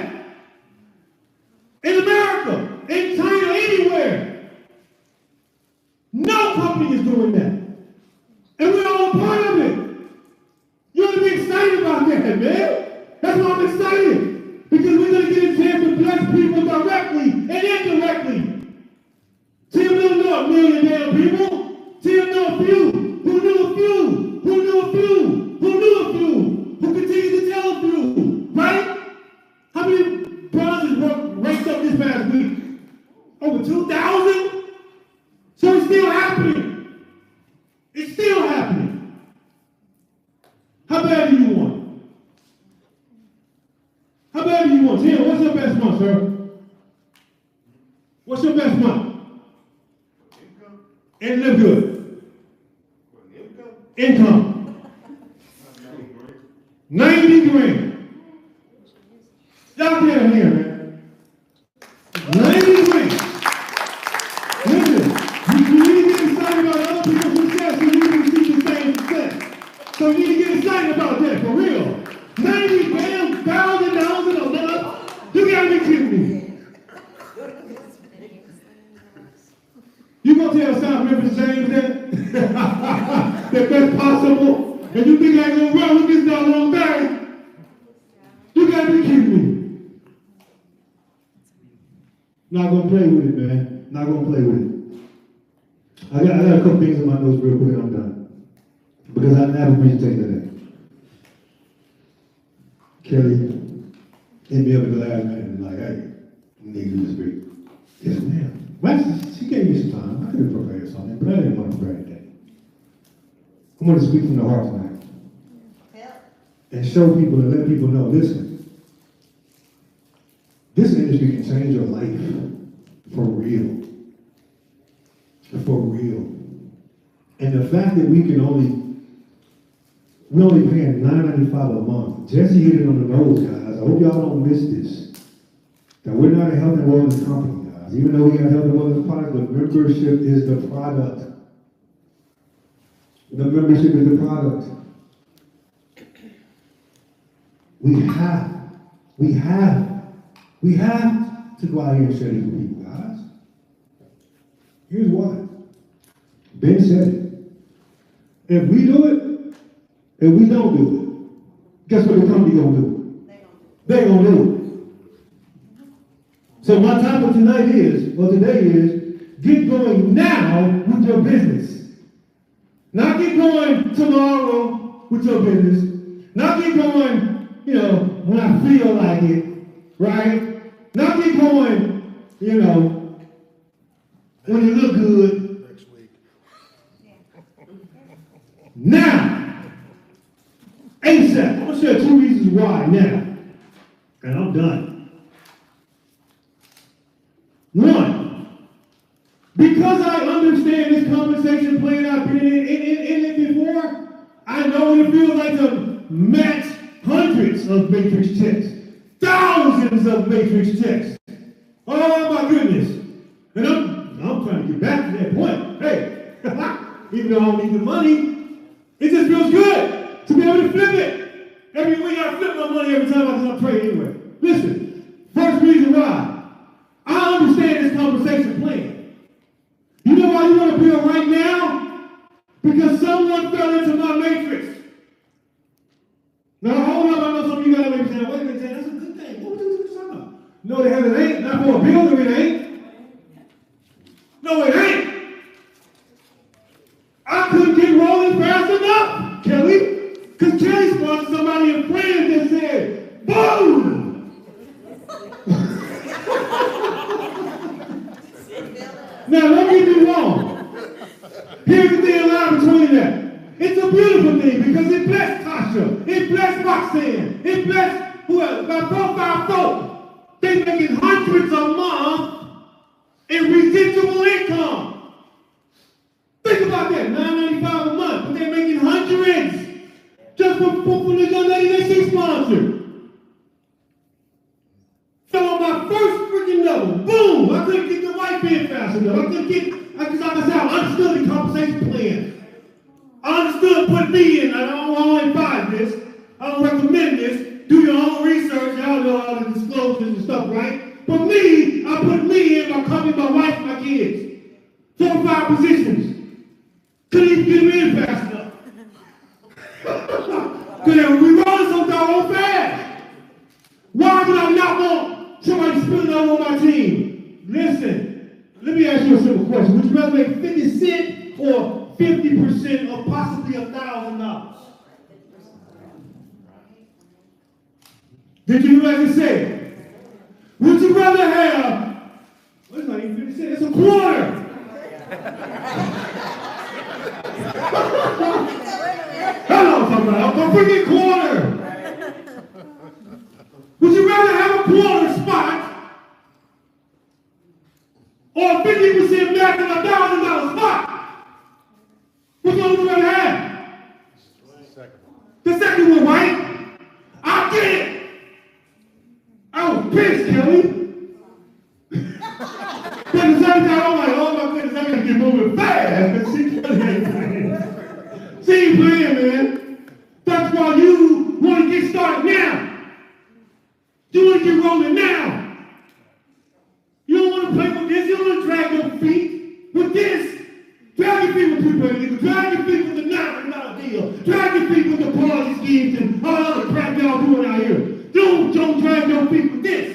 In America, in China, anywhere. No company is doing that. And we're all a part of it. You ought to be excited about that, man. That's why I'm excited. Because we're going to get a chance to bless people directly and indirectly. Tim don't know a million damn people. Tim know a few. Who knew a few? Who knew a few? Who knew a few? Who continue to tell a few? Right? How many bronzes were ranked up this past week? Over 2,000? So it's still happening. It's still happening. How bad do you want? How bad do you want? Tim, what's your best month, sir? What's your best month? Income. And live good. Income. 90 grand. Y'all get it here, man. 90 grand. Listen, you need to get excited about other people's success so you can see the same success. So you need to get excited about that, for real. 90 grand, $1,000 a month. You gotta be kidding me. You gonna tell South Memphis James that? That that's possible? And you think I ain't gonna run with this doggone thing? You gotta be kidding me. Not gonna play with it, man. Not gonna play with it. I got a couple things in my notes real quick and I'm done. Because I have a presentation today. Kelly hit me up at the last minute and like, hey, you need to do this great. Yes, ma'am. Well, she gave me some time. I could have prepared something, but I didn't want to prepare today. I'm going to speak from the heart tonight. And show people and let people know, listen, this industry can change your life for real. For real. And the fact that we're only paying $9.95 a month. Jesse hit it on the nose, guys. I hope y'all don't miss this. That we're not a health and wellness company, guys. Even though we have health and wellness product, the membership is the product. The membership is the product. We have to go out here and share it for people, guys. Here's why. Ben said it. If we do it, if we don't do it, guess what the company gonna do? They gonna do it. So my topic tonight is, or today is, get going now with your business. Not get going tomorrow with your business. Not get going, when I feel like it, right? Not get going, when you look good. Next week. Now, ASAP. I'm gonna share 2 reasons why now. And I'm done. 1, because I understand this conversation playing out, been in it before, I know what it feels like to match hundreds of matrix checks, thousands of matrix checks. Oh my goodness. And I'm trying to get back to that point. Hey, even though I don't need the money, it just feels good to be able to flip it. Every week I flip my money every time I pray anyway. Listen, first reason why. I understand this conversation plan. You know why you want to build right now? Because someone fell into my matrix. Now hold up, I know some of you guys may be saying, wait a minute, that's a good thing. What are you talking about? No, it ain't. Not for a builder, it ain't. No, it ain't. I couldn't get rolling fast enough, Kelly. Because Kelly sponsored somebody in France that said, boom! Now, don't get me wrong. Here's the thing line between that. It's a beautiful thing because it blessed Tasha. It blessed Roxanne. It blessed whoever. About 4 or 5 folk. They making hundreds a month in residual income. Think about that. $9.95 a month. But they're making hundreds. Just for the young lady that she sponsored. So on my first freaking level, boom, I couldn't get the white bin fast enough. I couldn't get, like I said, I understood the compensation plan. I understood put me in. I don't advise this. I don't recommend this. Do your own research. Y'all know all the disclosures and stuff, right? But me, I put me in my company, my wife, and my kids. 4 or 5 positions. Couldn't even get them in fast enough. Because we rolling so doggone fast. Why would I not want somebody spilling over on my team? Listen, let me ask you a simple question. Would you rather make 50 cents or 50% of possibly $1,000? Did you hear what I just said? Would you rather have, well, it's not even 50 cents, it's a quarter. Hello, somebody, a freaking quarter. Would you rather have a quarter spot or 50% back in $1,000 spot? Which one would you rather have? The second one, right? I get it. I was pissed, Kelly. But at the same time, I'm like, oh my goodness, I gotta get moving fast. But see, Kelly ain't playing. She ain't playing, man. That's why you want to get started now. You want to get rolling now. You don't want to play with this. You don't want to drag your feet with this. Drag your feet with people. Drag your feet with the $9 deal. Drag your feet with the policy schemes and all the other crap y'all doing out here. Don't drag your feet with this.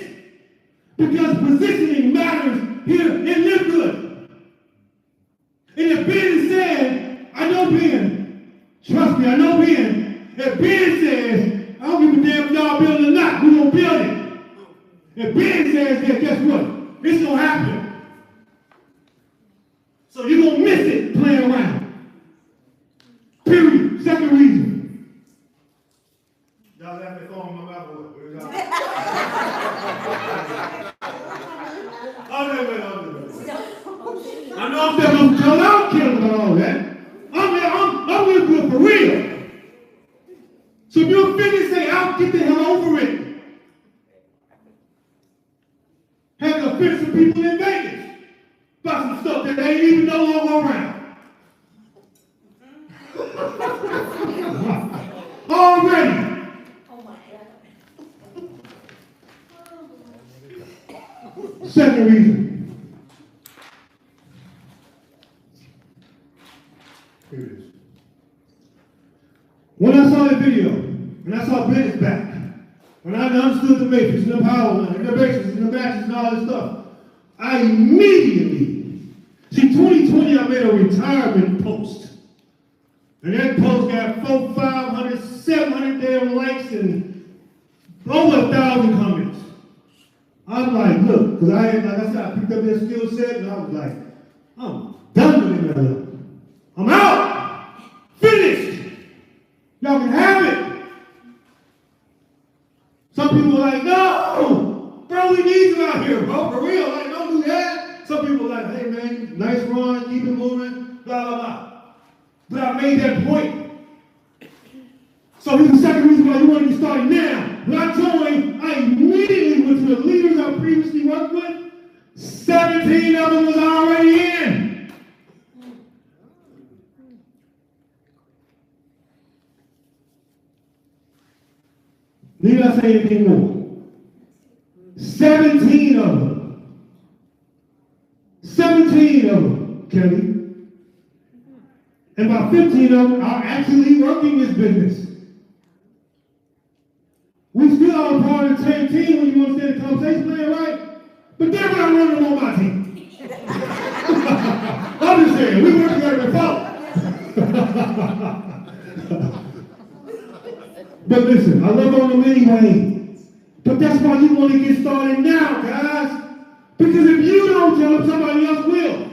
Because positioning matters here in LiveGood. And if Ben said, I know Ben. Trust me, I know Ben. If Ben says, I don't give a damn if y'all build it or not, we're going to build it. If Ben says that, guess what? It's going to happen. So you're going to miss it playing around. Period. Second reason. Y'all have to phone my mouth. I know I'm telling you, I don't care about all that. I'm really good for real. So if you're finished, say, I'll get the hell over it. Having to offend some people in Vegas about some stuff that they ain't even no longer around. Already. Second reason. Here it is. When I saw that video, when I saw Bennett's back, when I understood the matrix and the power line, and the bases and the matches and all this stuff, I immediately, see 2020 I made a retirement post. And that post got 400, 500, 700 damn likes and over 1,000 comments. I'm like, look, because I said, I picked up that skill set and I was like, I'm done with it now. I'm out. Finished. Y'all can have it. Some people are like, no, bro, we need you out here, bro, for real. Like, don't do that. Some people are like, hey, man, nice run, keep it moving, blah, blah, blah. But I made that point. So here's the second reason why you want to get started now. When I joined, I immediately went to the leaders I previously worked with. 17 of them was already in. Need I say anything more? 17 of them. 17 of them, Kelly. And about 15 of them are actually working this business. We still are a part of the same team when you understand the conversation plan, right? But they're not running them on my team. I'm just saying, we work together before. But listen, I love on them anyway. But that's why you want to get started now, guys. Because if you don't tell them, somebody else will.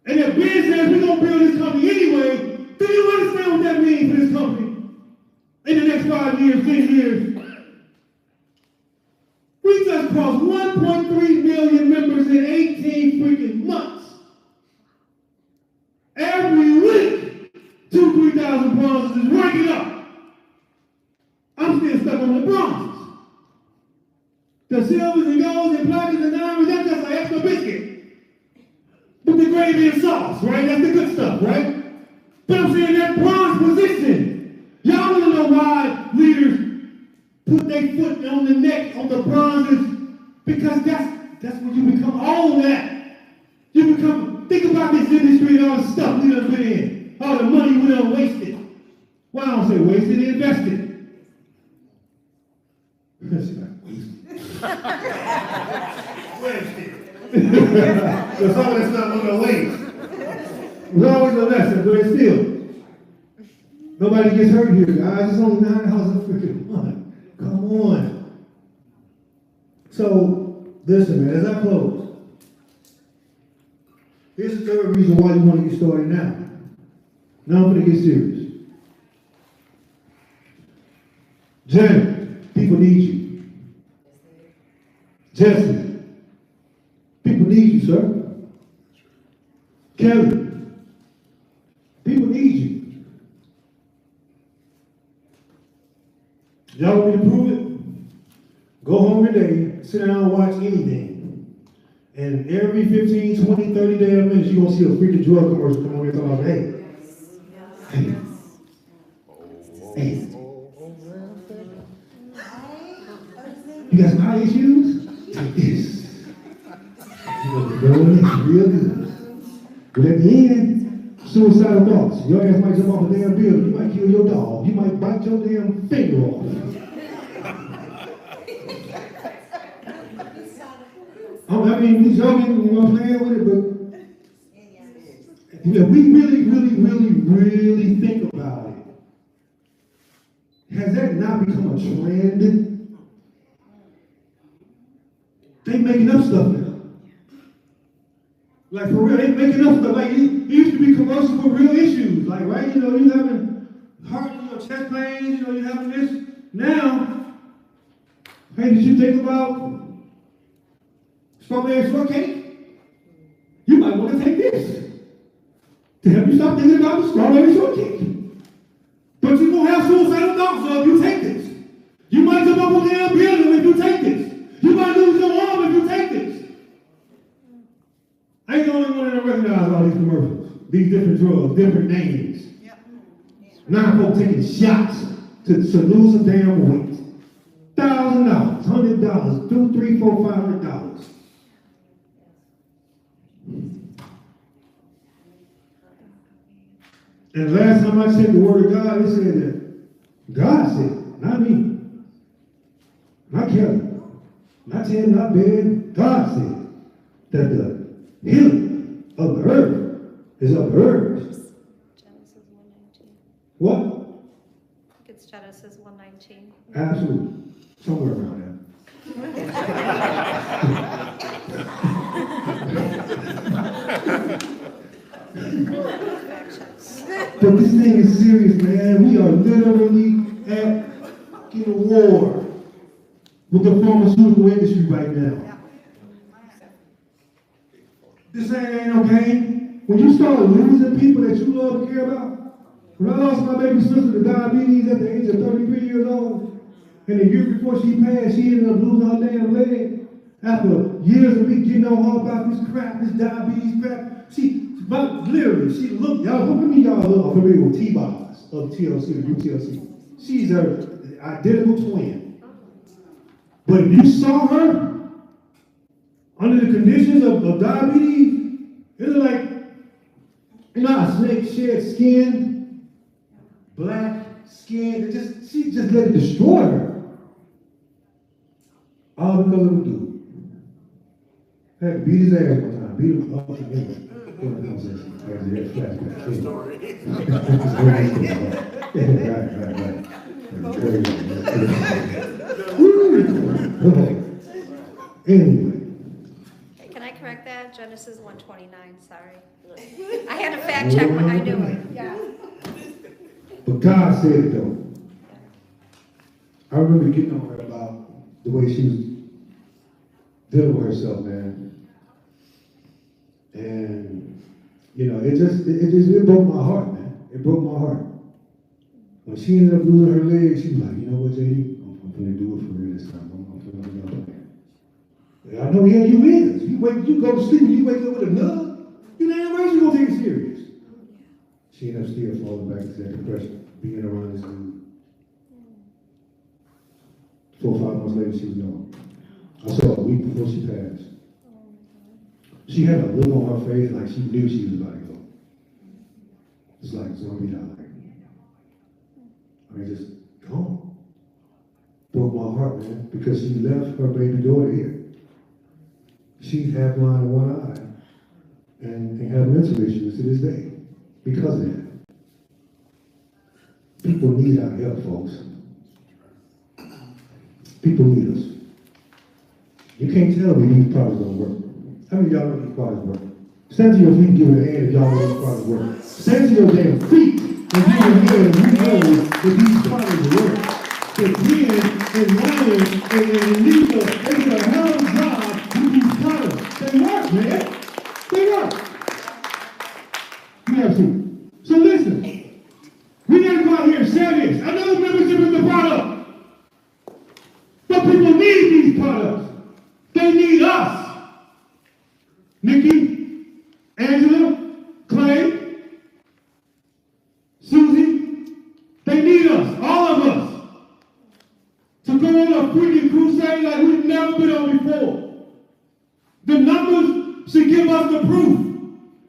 And if Ben says we're going to build this company anyway, do you understand what that means for this company? In the next 5 years, 10 years, we just crossed 1.3 million members in 18 freaking months. Every week, 2,000-3,000 bronzes is ranking up. I'm still stuck on the bronzes. The silvers and golds and platinums and diamonds, that's just an extra biscuit. With the gravy and sauce, right? That's the good stuff, right? But I'm saying that bronze position, y'all want to know why leaders put their foot on the neck on the bronzes? Because that's when you become all that. You become, think about this industry and all the stuff we done been in. All the money we done wasted. Well, I don't say wasted, invested. That's not wasted. Wasted. Because some of that stuff was a waste. There's always a lesson, but it's still. Nobody gets hurt here, guys. It's only $9 a freaking month. Come on. So, listen, man, as I close, here's the third reason why you want to get started now. Now I'm going to get serious. Jen, people need you. Jesse, people need you, sir. Kelly, people need you. Y'all want me to prove it? Go home today, sit down and watch anything. And every 15, 20, 30 damn minutes, you're going to see a freaking drug commercial come on here talking about, hey, hey, you got some high issues? Take this. You're going to go in this real good. But at the end, suicidal thoughts. Your ass might jump off a damn building. You might kill your dog. You might bite your damn finger off. I mean, we joking, you know, playing with it, but if we really think about it, has that not become a trend? They making up stuff now. Like for real, they making up stuff. Like it used to be commercials for real issues. Like, right, you know, you having heart, you know, chest pains, you know, you having this. Now, hey, did you think about strawberry shortcake? You might want to take this to help you stop thinking about the strawberry shortcake. But you're going to have suicidal thoughts if you take this. You might jump up on the damn building if you take this. You might lose your arm if you take this. I ain't the only one that recognize all these commercials, these different drugs, different names. Now folks taking shots to lose a damn weight. $1,000, $100, $200, $300, $400, $500. And last time I checked the word of God, it said that God said it, not me, not Kelly, not Tim, not Ben. God said that the healing of the earth is of herbs. Genesis 1:19. What? I think it's Genesis 1:19. Absolutely. Somewhere around there. But this thing is serious, man. We are literally at in a war with the pharmaceutical industry right now. This ain't okay. When you start losing people that you love and care about, when I lost my baby sister to diabetes at the age of 33 years old, and the year before she passed, she ended up losing her damn leg. After years of me getting on her about this crap, this diabetes crap, but literally, she looked, y'all, how many of y'all are familiar with T-bars of TLC or UTLC? She's an identical twin. But if you saw her under the conditions of diabetes, it was like, you know how a snake sheds skin, black skin, she just let it destroy her. All because of the dude. I had to beat his ass one time, beat him up anyway. Anyway. Hey, can I correct that? Genesis 1:29, sorry. I had to fact check, but I knew it. Yeah. But God said it though. I remember getting on her about the way she was dealing with herself, man. And, you know, it broke my heart, man. It broke my heart. When she ended up losing her leg, she was like, you know what, JD? I'm gonna do it for real this time. I'm gonna play. I know yeah, you is. You go to sleep and you wake up with a nub. You damn right you gonna take it serious. She ended up still falling back into that depression, being around this dude. 4 or 5 months later, she was gone. I saw her a week before she passed. She had a look on her face like she knew she was about to go. It's like zombie out. I mean, just gone. Broke my heart, man, because she left her baby daughter here. She's half blind in one eye and have mental issues to this day because of that. People need our help, folks. People need us. You can't tell me these products don't work. How many of y'all know these products work? Stand to your feet and give it a hand if y'all know these products work. Stand to your damn feet and give it a hand if you know that these products work. That Glenn and Ryan and Lisa, they did a hell of a job with these products. They work, man. They work. You have to. So listen, we gotta go out here and share this. I know membership is the product, but people need these products. They need us. Nikki, Angela, Clay, Susie, they need us, all of us, to go on a freaking crusade like we've never been on before. The numbers should give us the proof,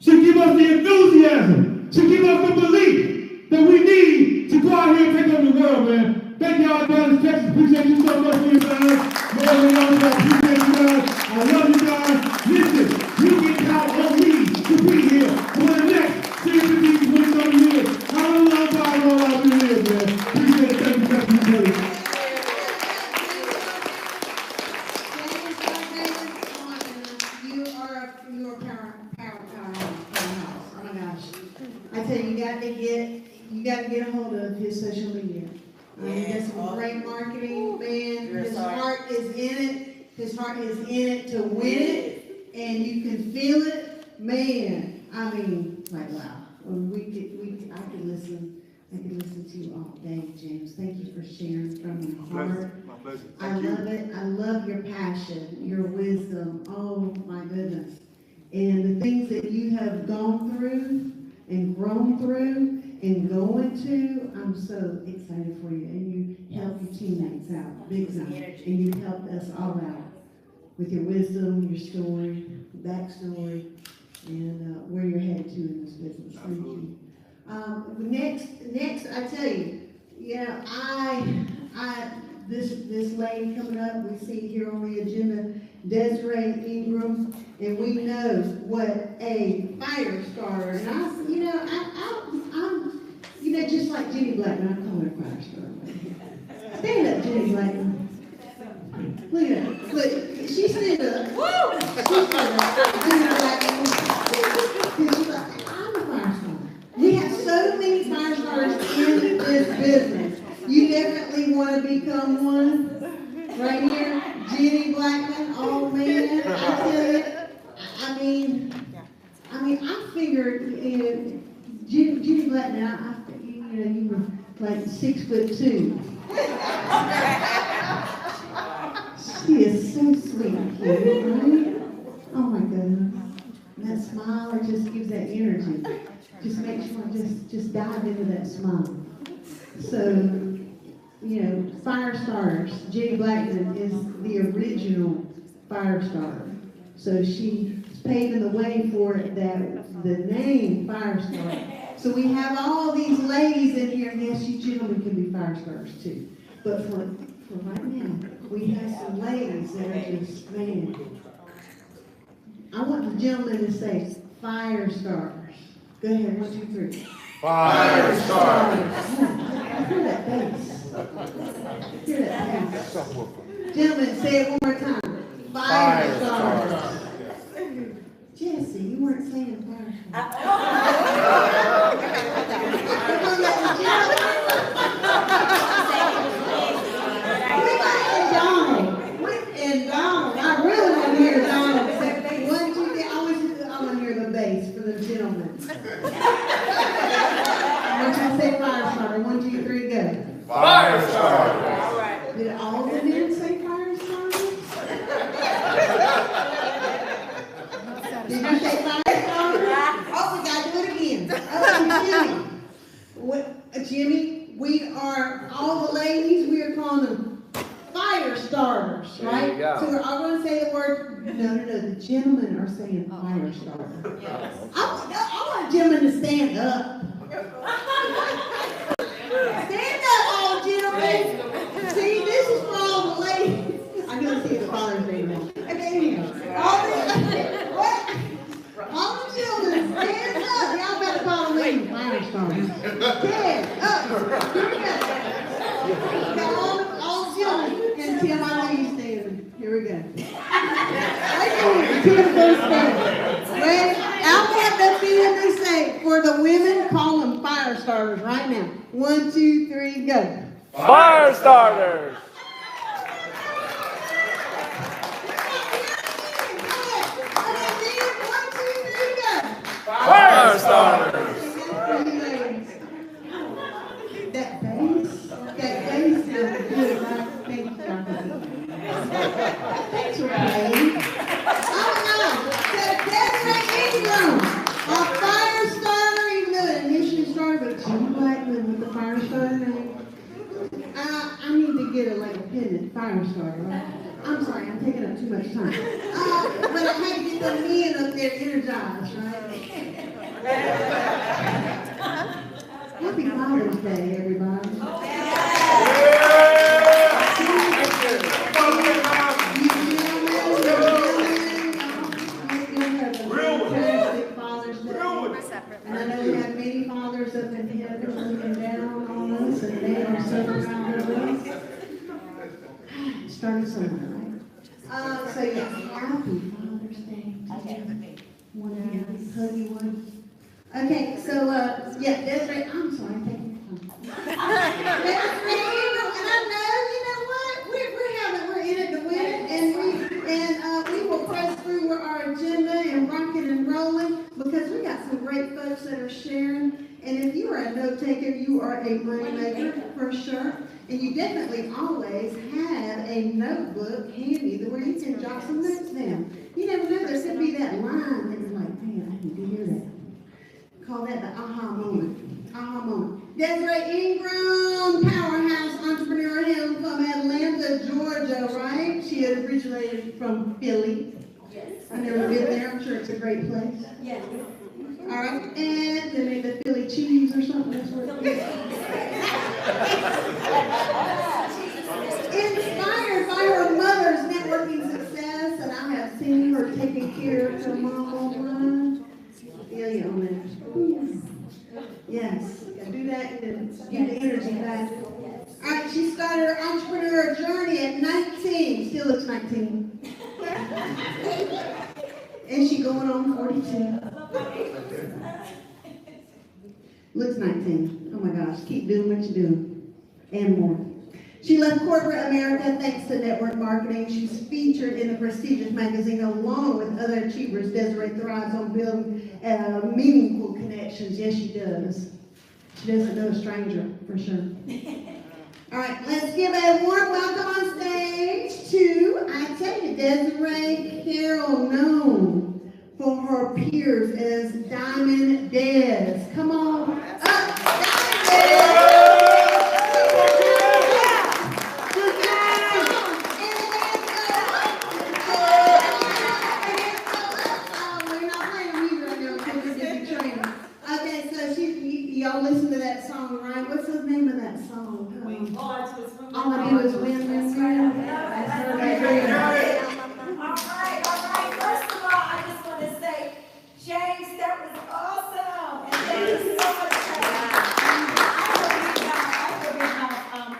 should give us the enthusiasm, should give us the belief that we need to go out here and take over the world, man. Thank y'all, Dallas, Texas. Appreciate you so much for your time. Man, I appreciate you guys. I love you guys. Listen, you can count on me to be here for the next 10, 15, 20, 30 years. I don't know about all out here, man. Appreciate it. Thank you, You are powerhouse. Oh my gosh. I tell you, you got to get a hold of his social media. He does some great marketing, man. His heart is in it. His heart is in it to win it, and you can feel it, man. I mean, like wow. I could listen to you all day, James. Thank you for sharing from your heart. My pleasure. I love it. I love your passion, your wisdom. Oh my goodness. And the things that you have gone through and grown through and going to, I'm so excited for you. And you help your teammates out, big time. And you helped us all out with your wisdom, your story, backstory, and where you're headed to in this business. Thank you. Next, I tell you, this lady coming up, we see here on the agenda, Desiree Ingram, and we know what a fire starter. And I'm just like Jenny Blackman, I'm calling her a fire starter. Stand up, Jenny Blackman. Look at her. Look, she stood up. Woo! She stood up. Jenny Blackman. She's like, I'm a fire starter. We have so many fire starters in this business. You definitely want to become one. Right here, Jenny Blackman. Oh man, I tell you. I figured, Jenny Blackman. You were like 6'2". She is so sweet, right? Oh my goodness. And that smile, it just gives that energy. Just makes you want to just dive into that smile. So, you know, fire starters. Jenny Blackman is the original fire starter. So she's paving the way for it, that the name fire starter. So we have all these ladies in here, and yes, you gentlemen can be fire starters too. But for right now, we have some ladies that are just, man. I want the gentlemen to say fire starters. Go ahead, 1, 2, 3. Fire starters. Hear that bass. Hear that bass. Gentlemen, say it one more time. Fire starters. Jesse, you weren't saying fire and Donald, I really want to hear Donald say 1, 2, 3. I want to hear the bass for the gentlemen. When I say fire starter, 1, 2, 3, go. Fire starters. All right. Did all the men say fire starters? Did you say fire starters? Oh, we got to do it again. Oh, Jimmy, we are, all the ladies, we are calling them fire starters, right? There you go. So we're all going to say the word, no, the gentlemen are saying fire starter. Yes. I want gentlemen to stand up. Stand up, all gentlemen. See, this is for all the ladies. I'm going to see the Father's Day now. Okay, anyhow. All the children, stand up. Y'all better call me fire starters. Stand up. Here we go. Got all the children. And Tim, I know you standing. Here we go. Right here. Tim, go stand. Ready? I want the men to say, for the women, call them fire starters right now. 1, 2, 3, go. Fire starters. Fire starters. That bass sounds good, right? Thank you, Dr. Thanks, Ray. So Desiree Ingram, a fire starter, even though it initially started with Jenny Blackman with the fire starter name. I need to get like a pendant fire starter, right? I'm sorry, I'm taking up too much time. But I had to get the men up there energized, right? Happy Father's Day, everybody. And I know we have many fathers up in heaven looking down on us, and they are so proud of us. Starting somewhere, right? So yes, happy Father's Day. One of you, huggy one. Okay, so yeah, Desiree, I'm sorry, thank you. Desiree, and I know, you know what? We're in it to win it, and we will press through our agenda and rocking and rolling because we got some great folks that are sharing. And if you are a note taker, you are a money maker for sure. And you definitely always have a notebook handy where you can jot some notes down. You never know, there could be that line that you're like, man, I need to hear that. Call that the aha moment. Aha moment. Desiree Ingram, powerhouse entrepreneur, hails from Atlanta, Georgia, right? She originated from Philly. Yes. I've never been there. I'm sure it's a great place. Yes. All right, and they made the Philly cheese or something. That's what it is. Inspired by her mother's networking success, and I have seen her taking care of her mom online. Yeah, on that. Yes, do that and get the energy back. All right, she started her entrepreneur journey at 19. Still looks 19. And she going on 42. Looks 19. Oh my gosh, keep doing what you're doing. And more. She left corporate America thanks to network marketing. She's featured in the prestigious magazine along with other achievers. Desiree thrives on building meaningful connections. Yes, she does. She doesn't know a stranger, for sure. All right, let's give a warm welcome on stage to, I tell you, Desiree Carroll, known for her peers as Diamond Des. Come on up, Diamond Des! do is win, win, win. That's her right there. All right. First of all, I just want to say, James, that was awesome. And thank you so much.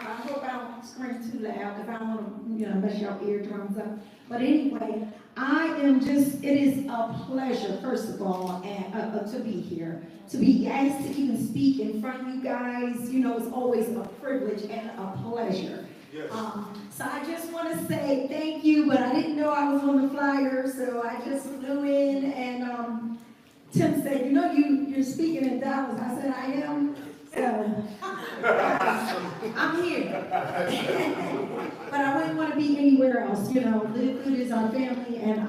I hope I don't scream too loud because I don't want to, mess your eardrums up. But anyway, it is a pleasure, first of all, and, to be here. To be asked to even speak in front of you guys, it's always a privilege and a pleasure. Yes. So I just want to say thank you, but I didn't know I was on the flyer, so I just flew in, and Tim said, you're speaking in Dallas. I said, I am. So I'm here. But I wouldn't want to be anywhere else. LiveGood is our family, and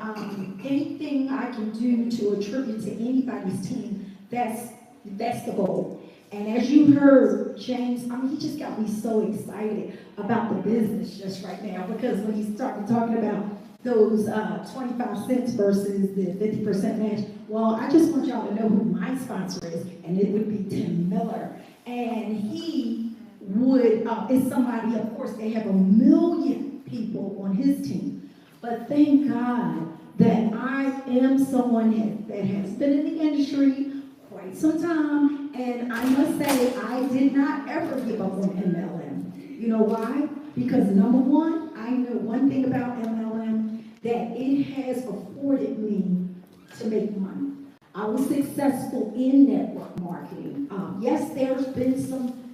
anything I can do to attribute to anybody's team, that's the goal. And as you heard, James, he just got me so excited about the business just right now, because when he started talking about those 25 cents versus the 50% match, well, I just want y'all to know who my sponsor is, and it would be Tim Miller. And he is somebody, of course, they have 1 million people on his team. But thank God that I am someone that has been in the industry quite some time, and I must say, I did not ever give up on MLM. You know why? Because number one, I know one thing about MLM, that it has afforded me to make money. I was successful in network marketing. Yes, there's been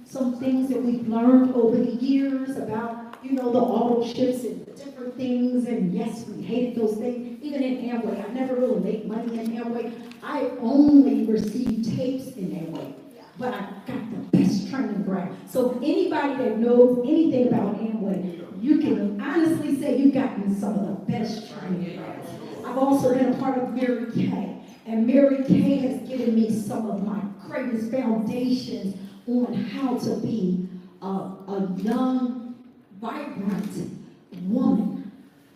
some things that we've learned over the years about, the auto shifts and the different things, and yes, we hated those things. Even in Amway, I never really made money in Amway. I only received tapes in Amway, but I got the best training ground. So anybody that knows anything about Amway, you can honestly say you've gotten some of the best training grounds. I've also been a part of Mary Kay, and Mary Kay has given me some of my greatest foundations on how to be a young, vibrant woman.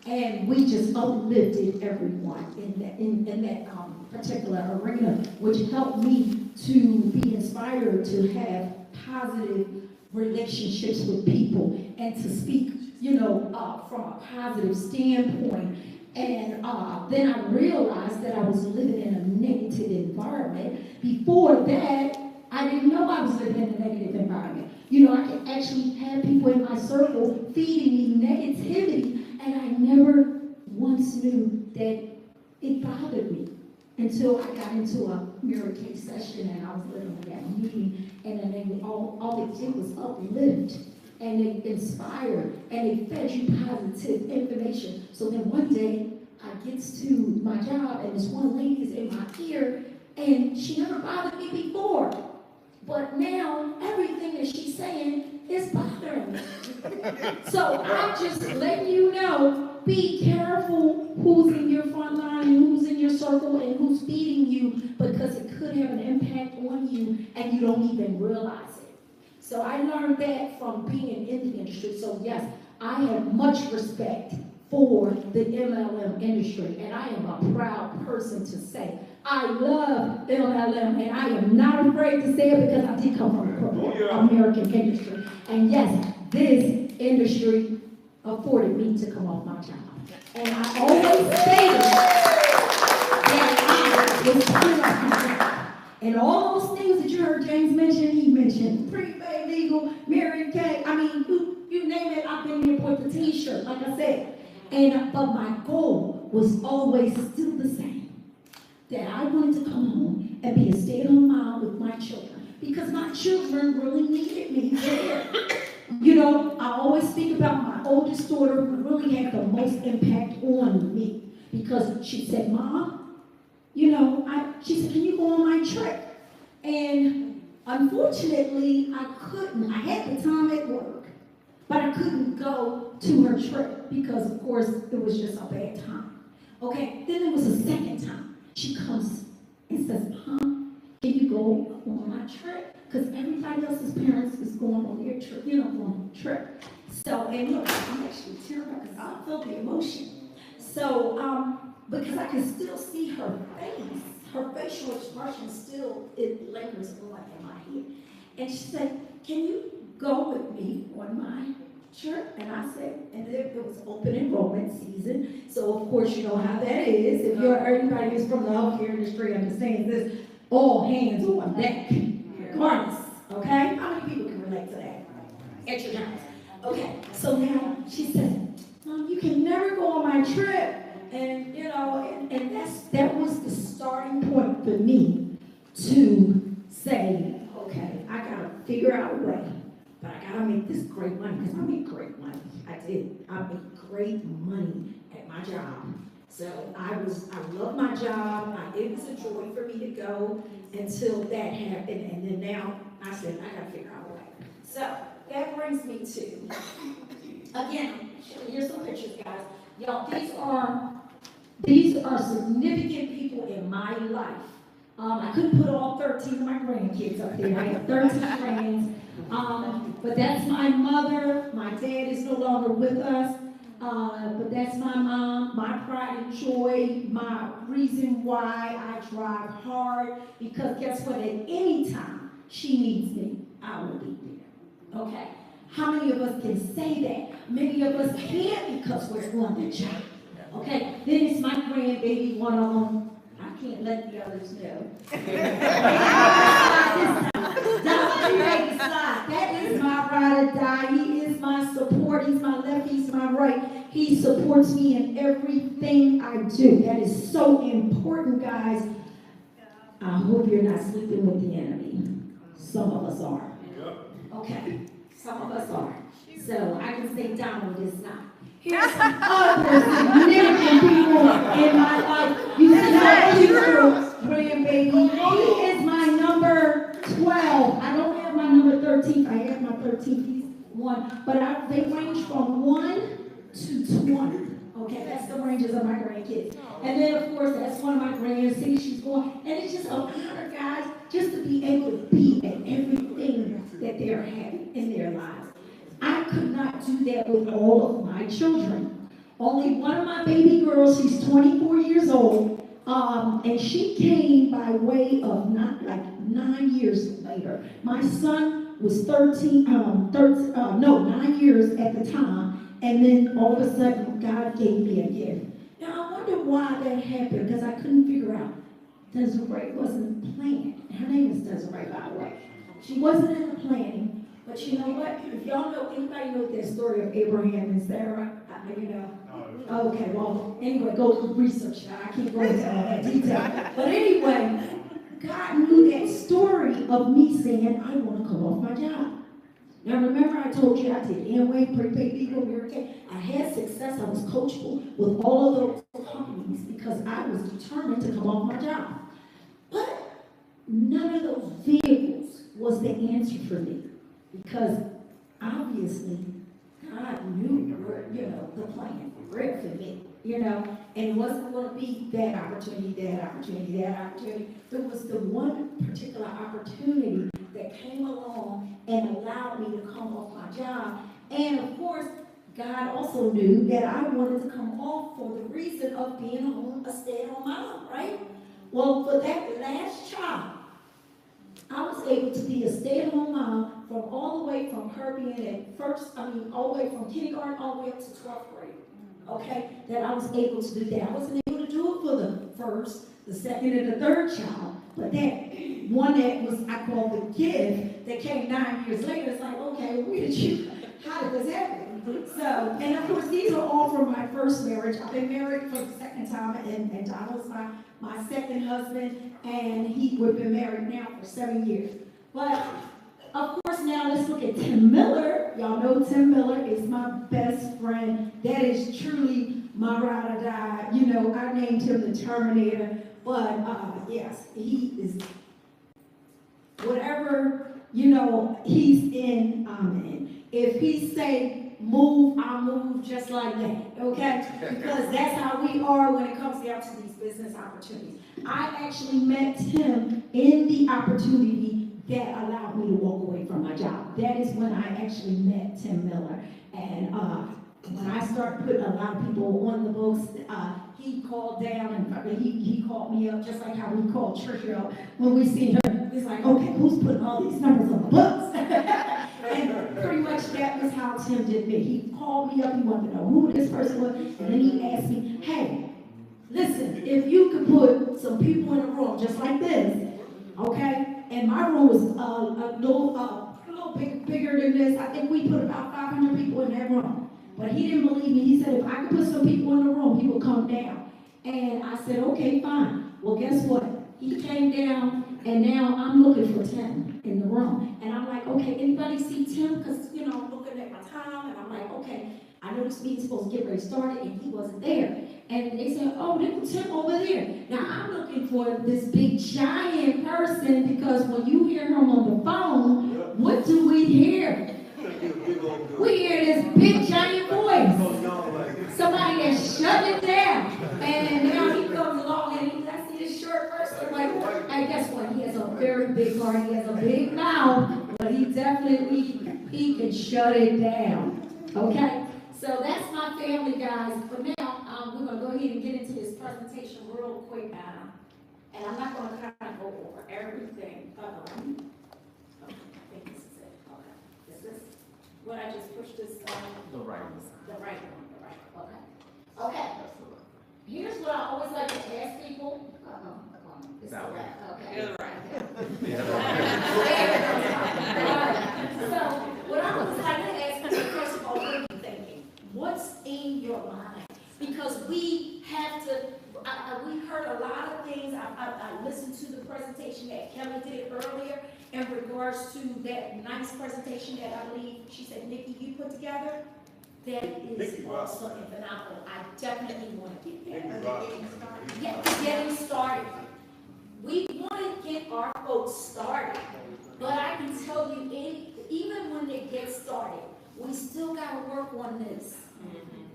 And we just uplifted everyone in that particular arena, which helped me to be inspired to have positive relationships with people and to speak, from a positive standpoint. And then I realized that I was living in a negative environment. Before that, I didn't know I was living in a negative environment. I could actually have people in my circle feeding me negativity, and I never once knew that it bothered me until I got into a Mary Kay session, and I was living in that meeting, and then all they did was uplift, and it inspired, and it fed you positive information. So then one day, I gets to my job, and this one lady is in my ear, and she never bothered me before. But now, everything that she's saying is bothering me. So I'm just letting you know, be careful who's in your front line, and who's in your circle, and who's feeding you, because it could have an impact on you, and you don't even realize it. So I learned that from being in the industry. So yes, I have much respect for the MLM industry, and I am a proud person to say I love MLM, and I am not afraid to say it because I did come from the corporate American industry. And yes, this industry afforded me to come off my job. And I always stated that I was coming off my job. And all those things that you heard James mention, he mentioned prepaid legal, Mary Kay, you name it, I've been here with the t-shirt, like I said. But my goal was always still the same. That I wanted to come home and be a stay-at-home mom with my children, because my children really needed me there. I always speak about my oldest daughter, who really had the most impact on me, because she said, Mom, she said, can you go on my trip? And unfortunately, I couldn't. I had the time at work, but I couldn't go to her trip because, of course, it was just a bad time. Okay, then there was a second time. She comes and says, can you go on my trip? Because everybody else's parents is going on their trip, on a trip. So, and look, I'm actually tearing up because I feel the emotion. So, because I can still see her face, her facial expression still, it lingers on in my head. And she said, can you go with me on my Sure. And I said, and it was open enrollment season, so of course you know how that is. If you're anybody who's from the healthcare industry understands this, all hands on deck, regardless. Okay? How many people can relate to that? Extra times. Okay. So now she said, Mom, you can never go on my trip, and you know, and that was the starting point for me to say, okay, I gotta figure out a way. But I gotta make this great money, because I make great money. I did. I make great money at my job. So I love my job. It was a joy for me to go until that happened. And then now I said, I gotta figure out a way. So that brings me to, again, here's some pictures, guys. Y'all, these are significant people in my life. I couldn't put all 13 of my grandkids up there. I have 13 grands. But that's my mother. My dad is no longer with us. But that's my mom, my pride and joy, my reason why I drive hard. Because guess what? At any time she needs me, I will be there. Okay? How many of us can say that? Many of us can't because we're on the job. Okay? Then it's my grandbaby, one of them. I can't let the others know. That is my ride or die. He is my support. He's my left. He's my right. He supports me in everything I do. That is so important, guys. I hope you're not sleeping with the enemy. Some of us are. Okay. Some of us are. So I can say Donald is not. Here's some other significant people in my life. You see that little grandbaby? He is my number 12. I don't have my number 13. I have my 13th. He's one. But they range from 1 to 20. Okay, that's the ranges of my grandkids. And then, of course, that's one of my grands. See, she's born. And it's just an honor, guys, just to be able to be at everything that they're having in their lives. I could not do that with all of my children. Only one of my baby girls, she's 24 years old, and she came by way of 9 years later. My son was 9 years at the time, and then all of a sudden, God gave me a gift. Now, I wonder why that happened, because I couldn't figure out. Desiree wasn't planned. Her name is Desiree, by the way. She wasn't in the planning. But you know what? If y'all know, anybody know the story of Abraham and Sarah? You know? Okay, well, anyway, go research that. I can't go into all that detail. But anyway, God knew that story of me saying, I want to come off my job. Now, remember I told you I did Amway, Prepaid Legal, American. I had success. I was coachable with all of those companies because I was determined to come off my job. But none of those vehicles was the answer for me. Because obviously, God knew, the plan for me, and it wasn't going to be that opportunity. There was the one particular opportunity that came along and allowed me to come off my job. And of course, God also knew that I wanted to come off for the reason of being a stay-at-home mom, right? Well, for that last child, I was able to be a stay-at-home mom from all the way from her being all the way from kindergarten all the way up to 12th grade. Okay? That I was able to do that. I wasn't able to do it for the first, the second, and the third child. But that one that was, I call the gift, that came 9 years later, it's like, okay, how did this happen? So, and of course, these are all from my first marriage. I've been married for the second time, and Donald's my second husband, and we've been married now for 7 years. But, of course, now let's look at Tim Miller. Y'all know Tim Miller is my best friend. That is truly my ride or die. I named him the Terminator, but, yes, he is, whatever, he's in, I'm in. If he say, move, I move just like that, okay? Because that's how we are when it comes down to these business opportunities. I actually met him in the opportunity that allowed me to walk away from my job. That is when I actually met Tim Miller. And when I started putting a lot of people on the books, he called down and he called me up just like how we called Trisha up when we seen her. It's like, okay, who's putting all these numbers on the books? And pretty much that was how Tim did me. He called me up, he wanted to know who this person was, and then he asked me, hey, listen, if you could put some people in a room just like this, okay? And my room was a little bigger than this. I think we put about 500 people in that room. But he didn't believe me. He said if I could put some people in the room, he would come down. And I said, okay, fine. Well, guess what? He came down, and now I'm looking for Tim in the room. And I'm like, okay, anybody see Tim? Because, you know, I'm looking at my time, and I'm like, okay, I know this meeting's supposed to get ready started, and he wasn't there. And they said, oh, there's Tim over there. Now, I'm looking for this big, giant person, because when you hear him on the phone, what do we hear? We hear this big, giant voice. Somebody has shut it down. And now he comes along, and I see this short person, like, and guess what? He has a very big heart. He has a big mouth, but he can shut it down. Okay? So that's my family, guys. But now, we're going to go ahead and get into this presentation real quick. And I'm not going to kind of go over everything. I think this is it. Okay. Is this what I just pushed this on? The right one. The right one. The right one. Okay. Okay. Here's what I always like to ask people. It's the left. Okay. You're the right. So, what I always like to ask people, first of all, what are you thinking? What's in your mind? Because we have to, we heard a lot of things. I listened to the presentation that Kelly did earlier in regards to that nice presentation that I believe she said, Nikki, you put together. That is awesome and phenomenal. I definitely want to get there. Yeah, getting started. We want to get our folks started. But I can tell you, even when they get started, we still got to work on this.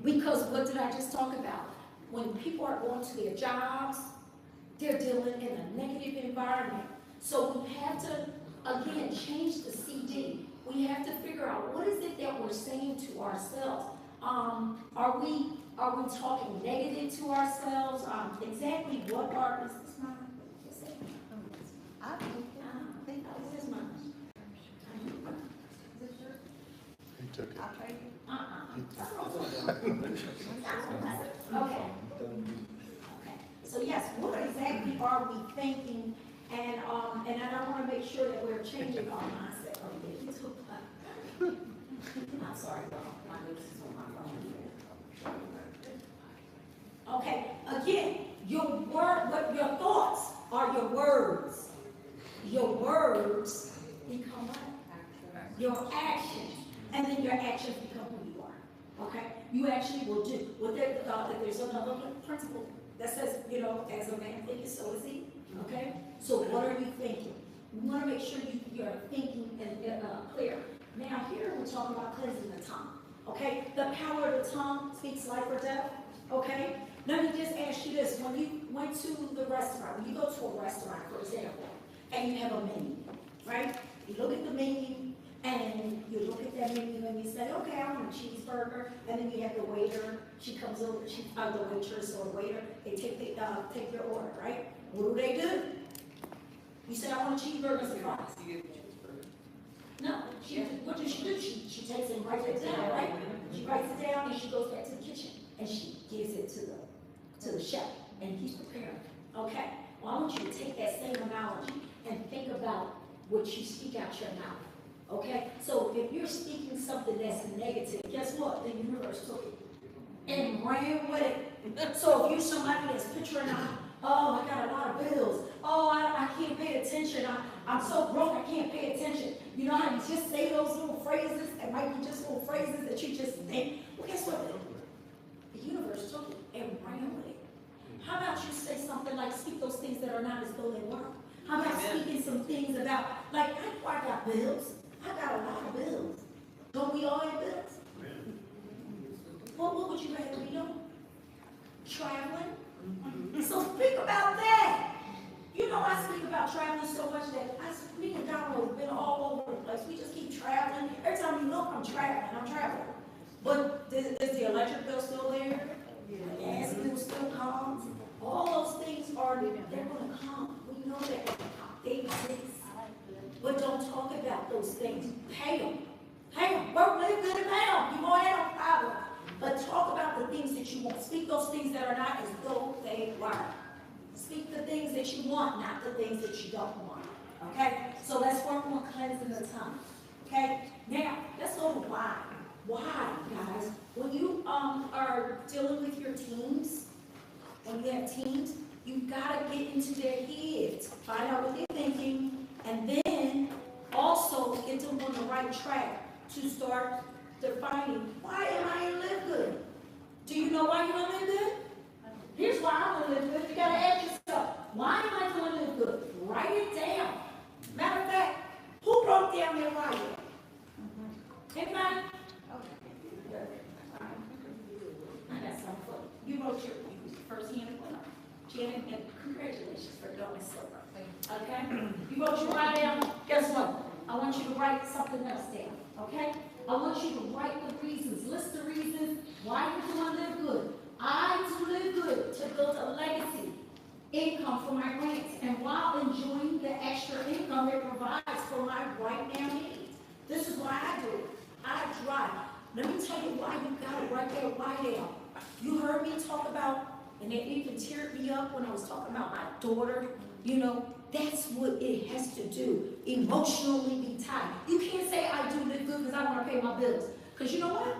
Because what did I just talk about? When people are going to their jobs, they're dealing in a negative environment. So we have to, again, change the CD. We have to figure out what is it that we're saying to ourselves. Are we talking negative to ourselves? Exactly what are, is this mine? Is it? I think this is mine. He took it. Okay. So yes, what exactly are we thinking? And I want to make sure that we're changing our mindset. I'm sorry, my notes is on my phone. Okay, again, your thoughts are your words. Your words become what? Your actions. And then your actions become who you are. Okay? You actually will do. There's another principle that says, you know, as a man thinketh, so is he. Okay? So what are you thinking? We want to make sure you're thinking and clear. Now here we're talking about cleansing the tongue. Okay? The power of the tongue speaks life or death. Okay? Let me just ask you this. When you went to the restaurant, when you go to a restaurant, for example, and you have a menu, right? You look at the menu, and you look at that menu and you say, okay, I want a cheeseburger. And then you have the waiter, she comes over, the waitress or waiter, they take your order, right? What do? You say, I want a cheeseburger and some fries. No, what does she do? She takes it and writes it down, right? She writes it down and she goes back to the kitchen and she gives it to the chef and he's preparing. Okay, well, I want you to take that same analogy and think about what you speak out your mouth. Okay, so if you're speaking something that's negative, guess what? The universe took it and ran with it. So if you're somebody that's picturing out, oh, I got a lot of bills. Oh, I can't pay attention. I'm so broke, I can't pay attention. You know how you just say those little phrases that might be just little phrases that you just think. Well, guess what? The universe took it and ran with it. How about you say something like, speak those things that are not as though they were? How about speaking some things about, like, I got bills. I got a lot of bills. Don't we all have bills? What would you rather be doing? Traveling? So think about that. You know, I speak about traveling so much that me and Donald have been all over the place. We just keep traveling. Every time you look, I'm traveling. But is the electric bill still there? The gas bill still comes. All those things they're going to come. We know they're going to come. They exist. But don't talk about those things. Pay them. Hey, work, live good, and pound. You won't have no problem. But talk about the things that you want. Speak those things that are not as though they were. Speak the things that you want, not the things that you don't want. Okay? So let's work on cleansing the tongue. Okay? Now, let's go to why. Why, guys? When you are dealing with your teams, when you have teams, you've got to get into their heads, find out what they're thinking, and then also get them on the right track to start defining, why am I in live good? Do you know why you don't live good? Here's why I don't live good. You got to ask yourself, why am I going to live good? Write it down. Matter of fact, who wrote down their why? Anybody? I got something for you. You wrote your first hand winner. Janet, and congratulations for going silver. Okay? You wrote your why down. Guess what? I want you to write something else down. Okay? I want you to write the reasons. List the reasons why you want to live good. I do live good to build a legacy, income for my grants, and while enjoying the extra income it provides for my right now needs. This is why I do it. I drive. Let me tell you why you got it right there, why down. You heard me talk about, and it even teared me up when I was talking about my daughter. You know, that's what it has to do. Emotionally be tied. You can't say I do live good because I want to pay my bills. Because you know what?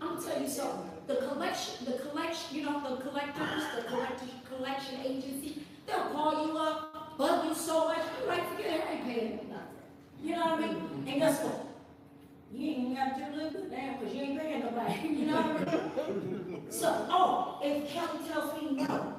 I'm going to tell you something. The collection, you know, the collection agency, they'll call you up, bug you so much, you're like, forget it, I ain't paying them nothing. You know what I mean? And guess what? You ain't got to live good now because you ain't paying nobody. You know what I mean? So, if Kelly tells me no,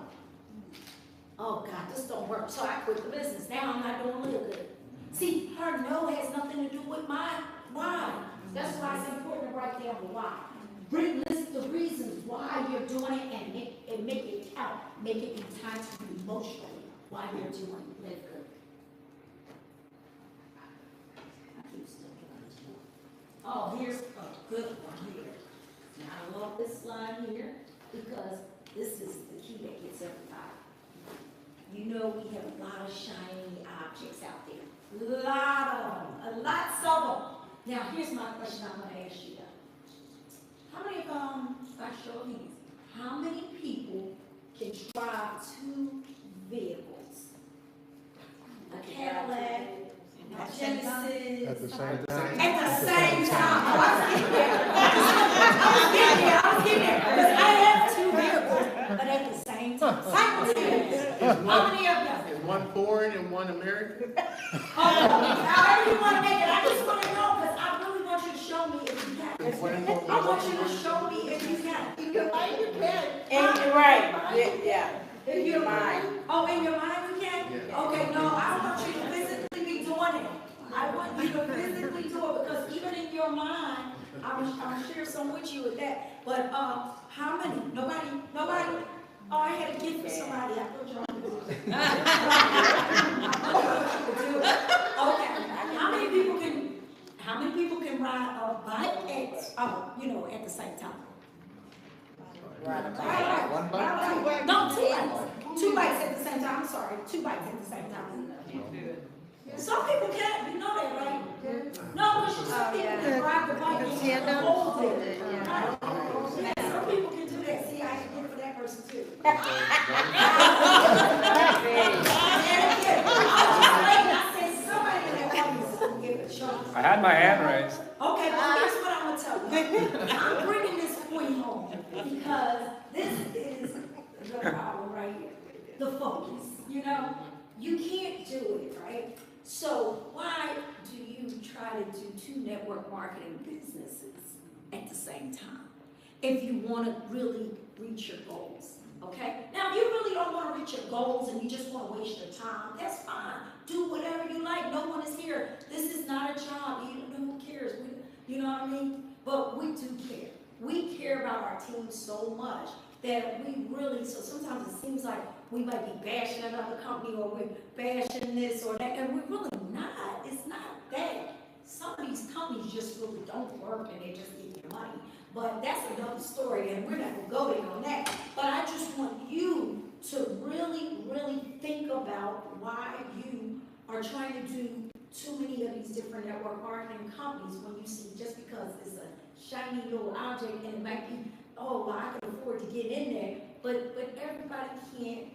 oh God, this don't work, so I quit the business. Now I'm not doing live good. See, her no has nothing to do with my why. That's why it's important to write down the why. List the reasons why you're doing it and make it count. Make it be tied to you emotionally why you're doing live good. Oh, here's a good one here. Now I love this slide here because this is the key that gets everybody. You know we have a lot of shiny objects out there. A lot of them. Lots of them. Now here's my question I'm going to ask you. How many by show of hands, how many people can drive two vehicles? A Cadillac, a Genesis. At the same time. At the same time. Oh, I was getting there. I was getting there. Because I have two vehicles, but at the same time. Simultaneously. How many of them? One foreign and one American? However you want to make it. I just want to know because I really want you to show me if you can. I want you to show me if you can. In your mind you can. Right. Yeah. In your mind. Oh, in your mind you can? Yeah. Okay, no, I want you to physically be doing it. I want you to physically do it because even in your mind, I'm share some with you with that. But how many? Nobody? Oh, I had a gift for somebody. I thought y'all could do it. Okay. How many people can ride a bike at the same time? Right. One bike? No, two bikes. Two bikes at the same time. I'm sorry. Two bikes at the same time. Some people can't. You know that, right? No, but some people can ride the bike and hold it. Right? Some people can do that. See, I can get for that person too. I had my hand raised. Okay, well, here's what I'm going to tell you. I'm bringing this point home because this is the problem right here. The focus, you know? You can't do it, right? So why do you try to do two network marketing businesses at the same time if you want to really reach your goals? Okay? Now, if you really don't want to reach your goals and you just want to waste your time, that's fine. Do whatever you like. No one is here. This is not a job. You don't know who cares. You know what I mean? But we do care. We care about our team so much that we really, so sometimes it seems like we might be bashing another company or we're bashing this or that, and we're really not. It's not that. Some of these companies just really don't work and they just give you money. But that's another story, and we're not going to go there on that. But I just want you to really, really think about why you are trying to do too many of these different network marketing companies, when you see just because it's a shiny little object and it might be, oh, well, I can afford to get in there, but everybody can't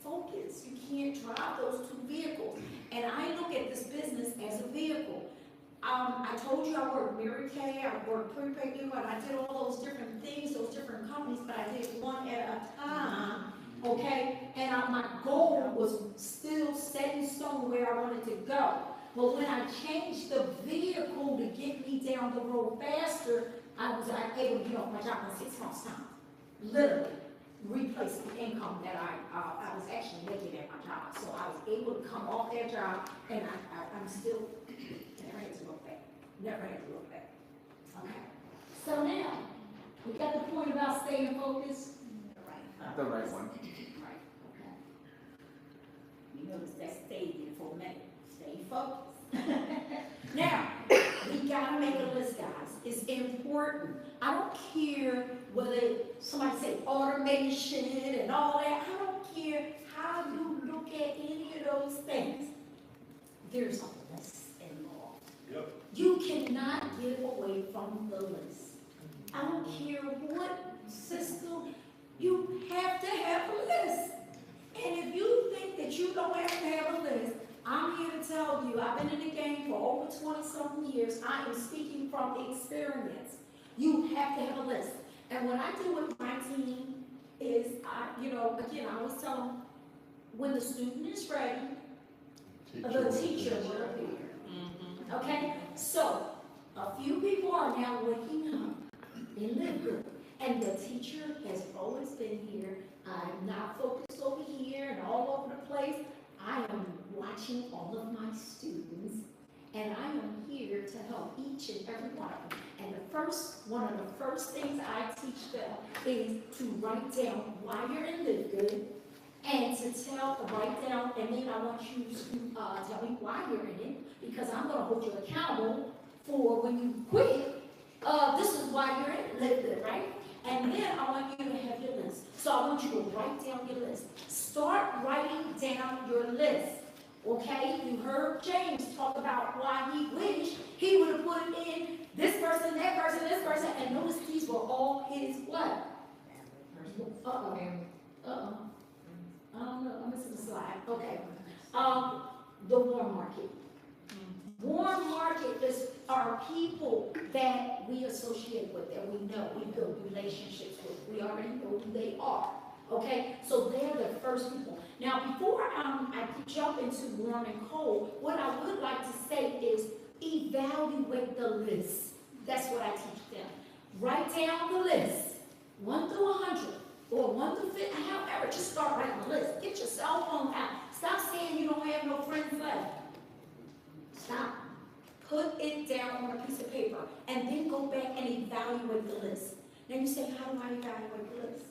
focus. You can't drive those two vehicles. And I look at this business as a vehicle. I told you I worked Mary Kay, I worked Prepaid Legal, and I did all those different things, those different companies, but I did one at a time, okay? And my goal was still set in stone where I wanted to go. But when I changed the vehicle to get me down the road faster, I was able to get off my job in 6 months' time. Literally, replace the income that I was actually making at my job. So I was able to come off that job, and I'm still, never had to look back. Never had to look back. Okay. So now, we got the point about staying focused. The right one. Right, okay. You notice that stayed there for a minute. Stay focused. Now, we gotta make a list, guys. It's important. I don't care whether somebody say automation and all that. I don't care how you look at any of those things. There's a list involved. Yep. You cannot get away from the list. I don't care what system, you have to have a list. And if you think that you don't have to have a list, I'm here to tell you, I've been in the game for over 20-something years. I am speaking from experience. You have to have a list. And what I do with my team is, again, I always tell them, when the student is ready, the teacher will appear. Okay? So, a few people are now waking up in LiveGood. And the teacher has always been here. I'm not focused over here and all over the place. I am watching all of my students, and I am here to help each and every one of them. And one of the first things I teach them is to write down why you're in LiveGood, and to write down, and then I want you to tell me why you're in it, because I'm going to hold you accountable for when you quit. This is why you're in LiveGood, right? And then I want you to have your list. So I want you to write down your list. Start writing down your list. Okay? You heard James talk about why he wished he would have put in this person, that person, this person, and notice these were all his what? Uh-oh. I don't know. I'm missing the slide. Okay. The warm market. Warm market are people that we associate with, that we know, we build relationships with. We already know who they are. Okay? So they're the first people. Now, before I jump into warm and cold, what I would like to say is evaluate the list. That's what I teach them. Write down the list, 1 through 100, or 1 through 50, however, just start writing the list. Get your cell phone out. Stop saying you don't have no friends left. Stop. Put it down on a piece of paper, and then go back and evaluate the list. Now you say, how do I evaluate the list?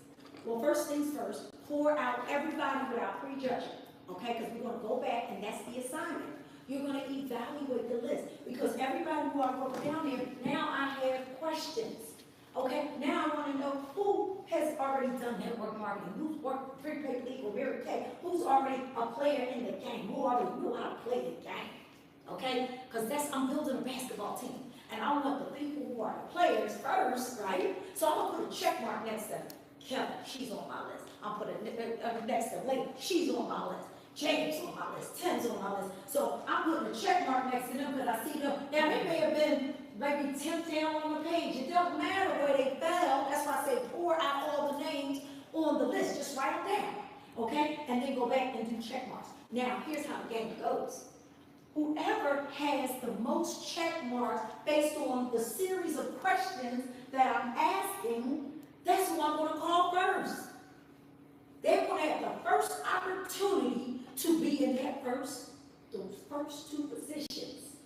Well, first things first, pour out everybody without prejudgment, okay? Because we're going to go back, and that's the assignment. You're going to evaluate the list, because everybody who I wrote down there, now I have questions, okay? Now I want to know who has already done network marketing, who's worked Prepaid Legal, Mary Kay, who's already a player in the game, who already knew how to play the game. Okay? Because I'm building a basketball team. And I want the people who are the players first, right? So I'm going to put a check mark next to Kelly. She's on my list. I'll put it next to Lady. She's on my list. James on my list. Tim's on my list. So I'm putting a check mark next to them because I see them. Now, they may have been maybe 10th down on the page. It don't matter where they fell. That's why I say pour out all the names on the list. Just write them down. Okay? And then go back and do check marks. Now, here's how the game goes. Whoever has the most check marks based on the series of questions that I'm asking, that's who I'm going to call first. They're going to have the first opportunity to be in those first 2 positions.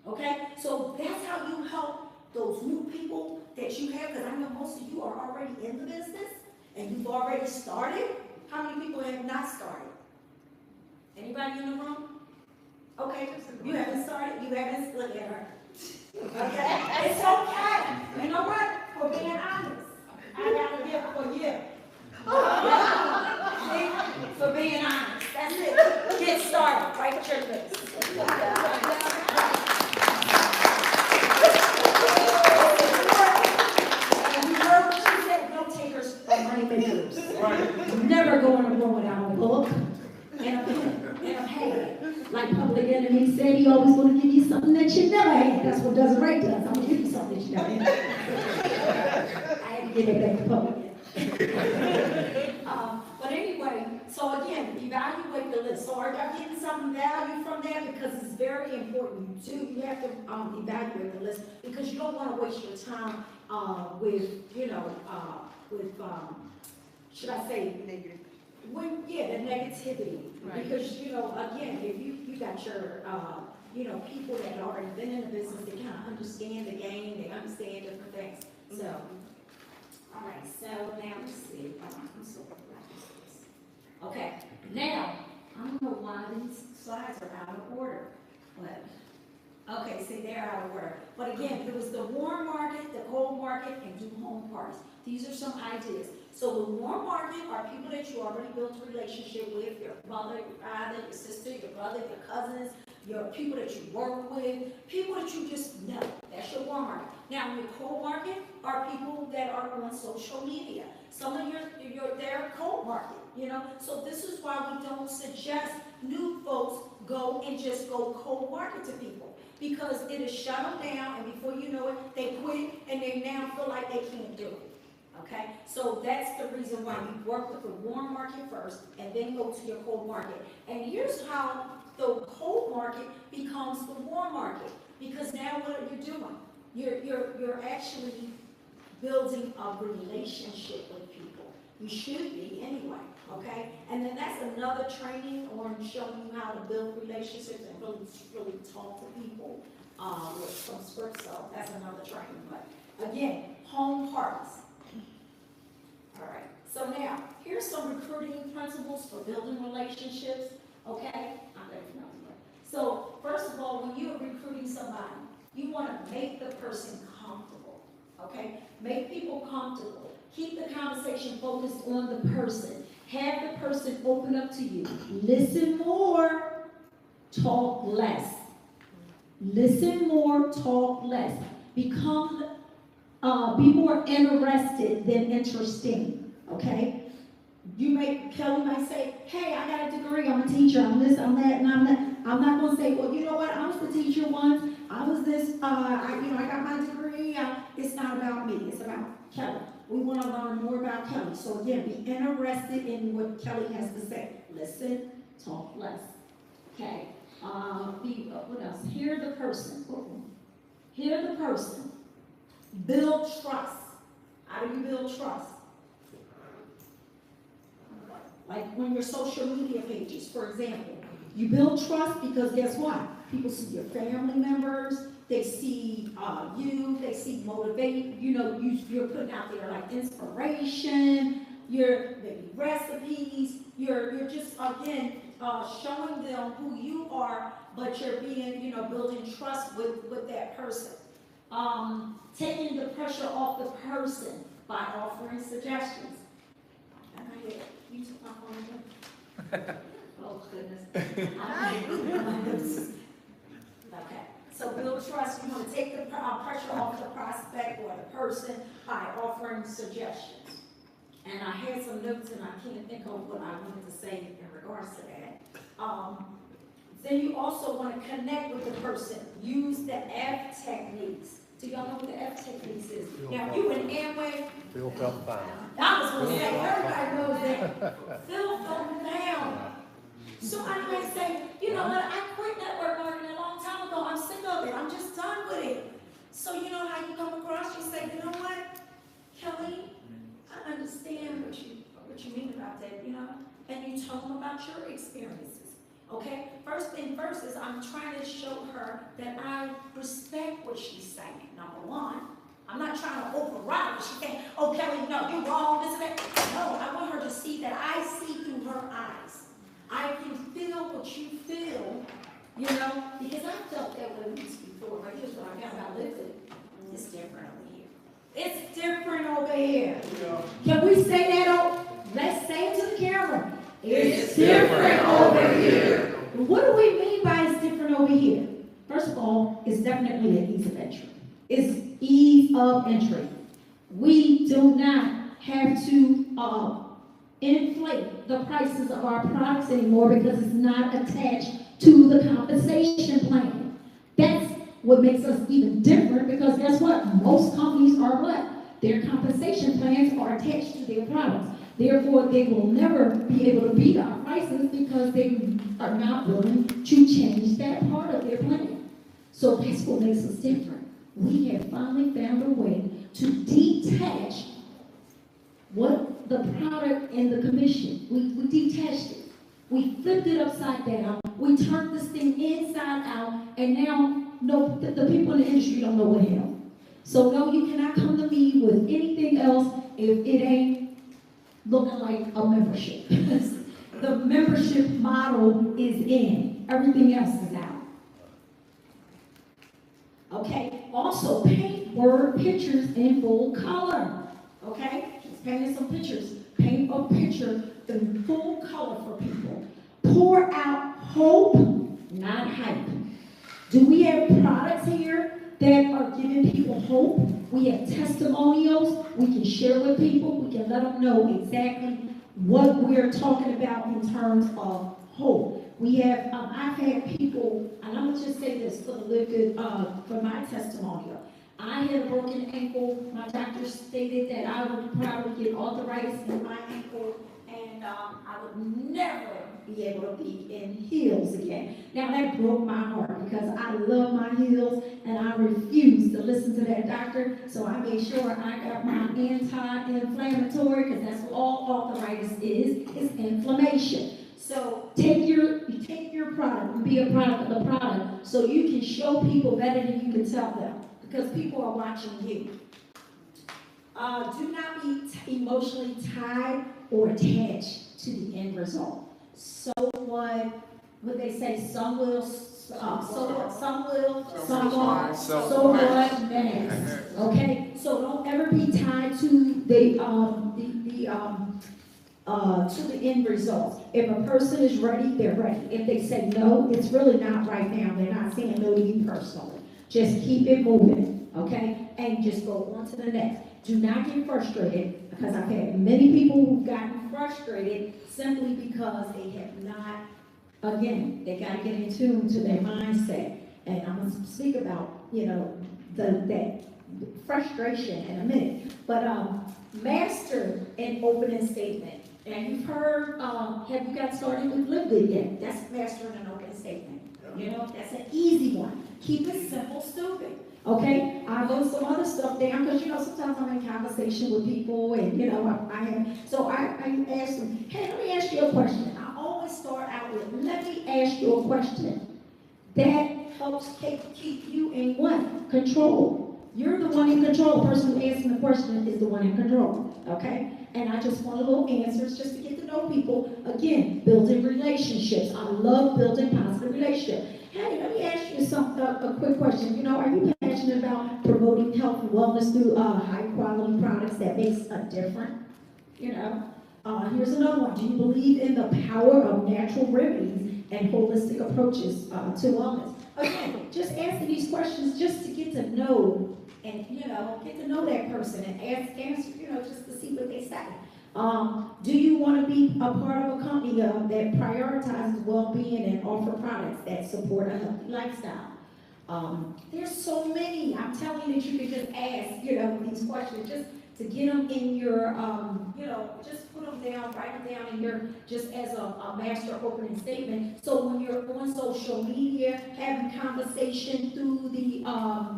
Okay? So that's how you help those new people that you have, because I know most of you are already in the business and you've already started. How many people have not started? Anybody in the room? Okay, you haven't started, you haven't, look at her. Okay, it's okay. You know what? For being honest, I got to give for you. See? For being honest, that's it. Get started, write your list. Never go in a room without a book and a pen and a pad. Like Public Enemy said, he always want to give you something that you never had. That's what Desiree does. I'm going to give you something that you never had. I had to give it back to Public Enemy. But anyway, so again, evaluate the list. So are y'all getting some value from that? Because it's very important too. You have to evaluate the list because you don't want to waste your time with, should I say, negative. The negativity. Right. Because, again, if you got your, people that have already been in the business, they kind of understand the game, they understand different things. So, all right, so now let's see. I'm so okay, now, I don't know why these slides are out of order, but, okay, see, they're out of order. But again, it was the warm market, the cold market, and do home parties. These are some ideas. So the warm market are people that you already built a relationship with, your mother, your father, your sister, your brother, your cousins, your people that you work with, people that you just know. That's your warm market. Now, your cold market are people that are on social media. Some of they're cold market, So this is why we don't suggest new folks go and just go cold market to people. Because it is shut them down, and before you know it, they quit, and they now feel like they can't do it. Okay, so that's the reason why we work with the warm market first and then go to your cold market. And here's how the cold market becomes the warm market. Because now what are you doing? You're actually building a relationship with people. You should be anyway, okay? And then that's another training on showing you how to build relationships and really talk to people with some scripts. So that's another training. But again, home parties. All right, so now, here's some recruiting principles for building relationships, okay? So, first of all, when you're recruiting somebody, you want to make the person comfortable, okay? Make people comfortable. Keep the conversation focused on the person. Have the person open up to you. Listen more, talk less. Listen more, talk less. Be more interested than interesting, okay? Kelly might say, hey, I got a degree, I'm a teacher, I'm this, I'm that, and I'm that. I'm not going to say, well, you know what, I was the teacher once, I was this, I got my degree. It's not about me, it's about Kelly. We want to learn more about Kelly. So again, be interested in what Kelly has to say. Listen, talk less, okay? What else? Hear the person. Hear the person. Build trust. How do you build trust? Like on your social media pages, for example. You build trust because guess what? People see your family members, they see you, they see motivate, you're putting out there like inspiration, your maybe recipes, you're just again showing them who you are, but you're being, building trust with that person. Taking the pressure off the person by offering suggestions. You took my phone again? Oh, goodness. Okay, so build trust. You want to take the pressure off the prospect or the person by offering suggestions. And I had some notes and I can't think of what I wanted to say in regards to that. Then you also want to connect with the person. Use the F techniques. Do y'all know what the F techniques is? Now, you in Amway. Phil felt down. I was going to say, everybody knows that. Phil felt down. Somebody might say, you know what, I quit network marketing a long time ago. I'm sick of it. I'm just done with it. So you know how you come across, you say, you know what, Kelly, I understand what you mean about that, and you tell them about your experiences. Okay? First thing first is I'm trying to show her that I respect what she's saying, number one. I'm not trying to override what she's saying. Oh, Kelly, no, you're wrong, this and that. No, I want her to see that I see through her eyes. I can feel what you feel, because I felt that way once before, but here's what I found out, lived it. It's different over here. It's different over here. Can we say that? Let's say it to the camera. It's different over here. What do we mean by it's different over here? First of all, it's definitely an ease of entry. It's ease of entry. We do not have to inflate the prices of our products anymore because it's not attached to the compensation plan. That's what makes us even different, because guess what? Most companies are what? Their compensation plans are attached to their products. Therefore, they will never be able to beat our prices because they are not willing to change that part of their plan. So that's what makes us different. We have finally found a way to detach what the product and the commission. We detached it. We flipped it upside down. We turned this thing inside out, and now the people in the industry don't know what hit them. So no, you cannot come to me with anything else if it ain't looking like a membership. The membership model is in. Everything else is out. Okay, also paint word pictures in full color. Okay, just painting some pictures. Paint a picture in full color for people. Pour out hope, not hype. Do we have products here that are giving people hope? We have testimonials we can share with people. We can let them know exactly what we're talking about in terms of hope. We have, I've had people, and I'm gonna just say this for the LiveGood, for my testimonial. I had a broken ankle. My doctor stated that I would probably get arthritis in my ankle, and I would never be able to be in heels again. Now that broke my heart because I love my heels, and I refused to listen to that doctor. So I made sure I got my anti-inflammatory, because that's what all arthritis is inflammation. So take your product and be a product of the product, so you can show people better than you can tell them, because people are watching you. Do not be emotionally tied or attached to the end result. So what they say, some will, next. Okay, so don't ever be tied to the end result. If a person is ready, they're ready. If they say no, it's really not right now. They're not saying no to you personally. Just keep it moving, okay? And just go on to the next. Do not get frustrated, because I've had many people who've gotten frustrated simply because they have not, again, they got to get in tune to their mindset. And I'm going to speak about, that frustration in a minute. But master an opening statement. And you've heard, have you got started with LiveGood yet? That's mastering an opening statement. That's an easy one. Keep it simple, stupid. Okay, I wrote some other stuff down because sometimes I'm in conversation with people, and so I asked them, hey, let me ask you a question. I always start out with, let me ask you a question. That helps keep you in what? Control. You're the one in control. The person who asking the question is the one in control. Okay? And I just want a little answers just to get to know people. Again, building relationships. I love building positive relationships. Hey, let me ask you a quick question. Are you passionate about promoting health and wellness through high quality products that makes a difference? Here's another one. Do you believe in the power of natural remedies and holistic approaches to wellness? Again, just answer these questions just to get to know and, get to know that person and answer, just to see what they say. Do you want to be a part of a company that prioritizes well-being and offer products that support a healthy lifestyle? There's so many. I'm telling you that you can just ask, these questions just to get them in your, just put them down, write them down in your, just as a master opening statement. So when you're on social media, having conversation through the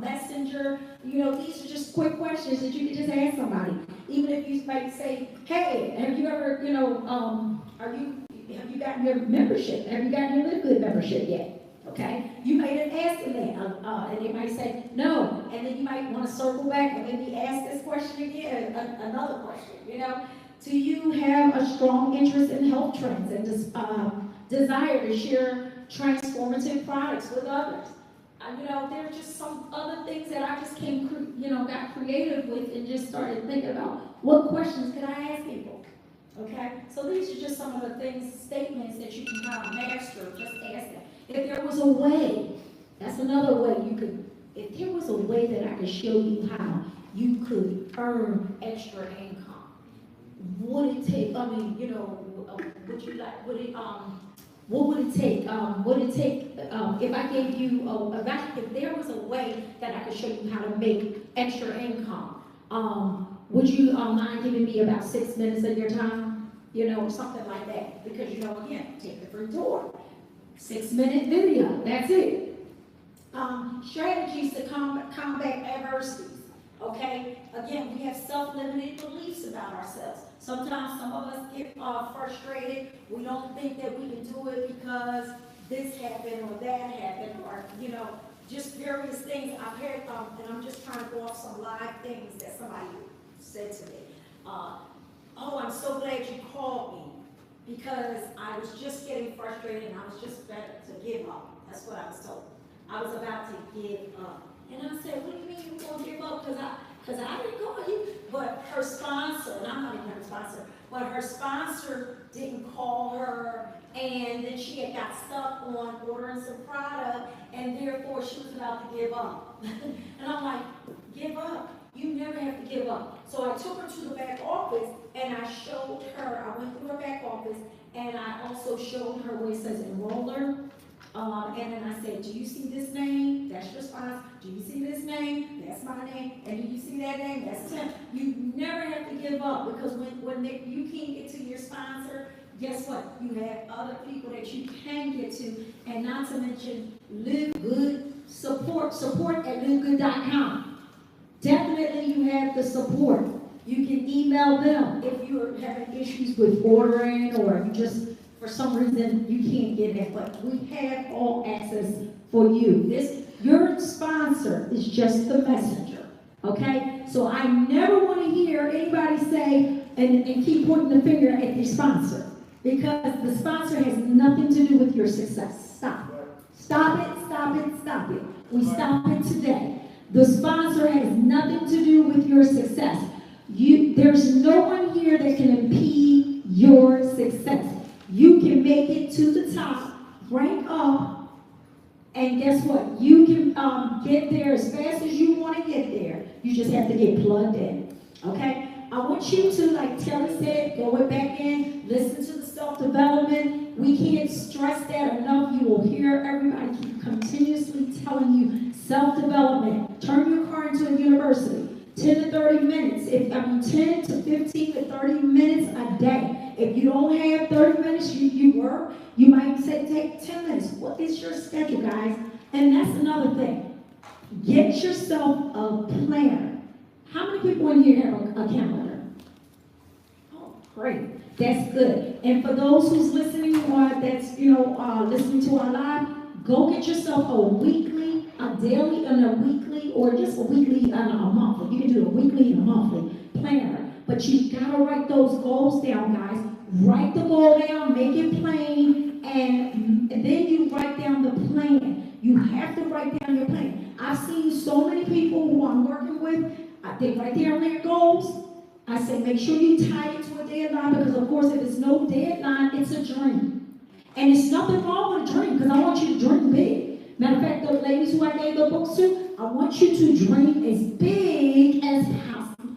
messenger, these are just quick questions that you can just ask somebody. Even if you might say, hey, have you ever, have you gotten your membership? Have you gotten your LiveGood membership yet? Okay, you might have asked them that, and they might say no, and then you might want to circle back and maybe ask this question again, another question. Do you have a strong interest in health trends and desire to share transformative products with others? There are just some other things that I just got creative with and just started thinking about what questions could I ask people. Okay, so these are just some of the statements that you can kind of master. Just ask them. If there was a way, that's another way if there was a way that I could show you how you could earn extra income, what would it take, would you like, what would it take, if I gave you, if there was a way that I could show you how to make extra income, would you, mind giving me about 6 minutes of your time? Something like that, because again, take the free tour. 6-minute video, that's it. Strategies to combat adversities. Okay, again, we have self-limited beliefs about ourselves. Sometimes some of us get frustrated. We don't think that we can do it because this happened or that happened, or just various things I've heard. And I'm just trying to go off some live things that somebody said to me. Oh, I'm so glad you called me because I was just getting frustrated and I was just about to give up. That's what I was told. I was about to give up. And I said, what do you mean you're going to give up? Because I didn't call you. But her sponsor, and I'm not even her sponsor, but her sponsor didn't call her, and then she had got stuck on ordering some product, and therefore she was about to give up. And I'm like, give up. You never have to give up. So I took her to the back office, and I showed her, I went through her back office, and I also showed her where it says enroller. And then I said, do you see this name? That's your sponsor. Do you see this name? That's my name. And do you see that name? That's Tim. You never have to give up, because when you can't get to your sponsor, guess what? You have other people that you can get to, and not to mention LiveGood support at livegood.com. Definitely you have the support. You can email them if you're having issues with ordering, or you just, for some reason, you can't get it, but we have all access for you. Your sponsor is just the messenger, okay? So I never want to hear anybody say and keep pointing the finger at your sponsor, because the sponsor has nothing to do with your success. Stop it. Stop it, stop it, stop it. We stop it today. The sponsor has nothing to do with your success. There's no one here that can impede your success. You can make it to the top, rank up, and guess what? You can get there as fast as you want to get there. You just have to get plugged in, okay? I want you to, like Terry said, go back in, listen to the self-development. We can't stress that enough. You will hear everybody keep continuously telling you self-development. Turn your car into a university. 10 to 30 minutes, 10 to 15 to 30 minutes a day. If you don't have 30 minutes, you work, you might say take 10 minutes. What is your schedule, guys? And that's another thing. Get yourself a planner. How many people in here have a calendar? Oh, great. That's good. And for those who's listening, listening to our live, go get yourself a weekly, a daily, and a weekly, or just a weekly and a monthly. You can do a weekly and a monthly planner. But you gotta write those goals down, guys. Write the goal down, make it plain, and then you write down the plan. You have to write down your plan. I've seen so many people who I'm working with, they write down their goals. I say make sure you tie it to a deadline, because of course if there's no deadline, it's a dream. And it's nothing wrong with a dream, because I want you to dream big. Matter of fact, the ladies who I gave the books to, I want you to dream as big as possible.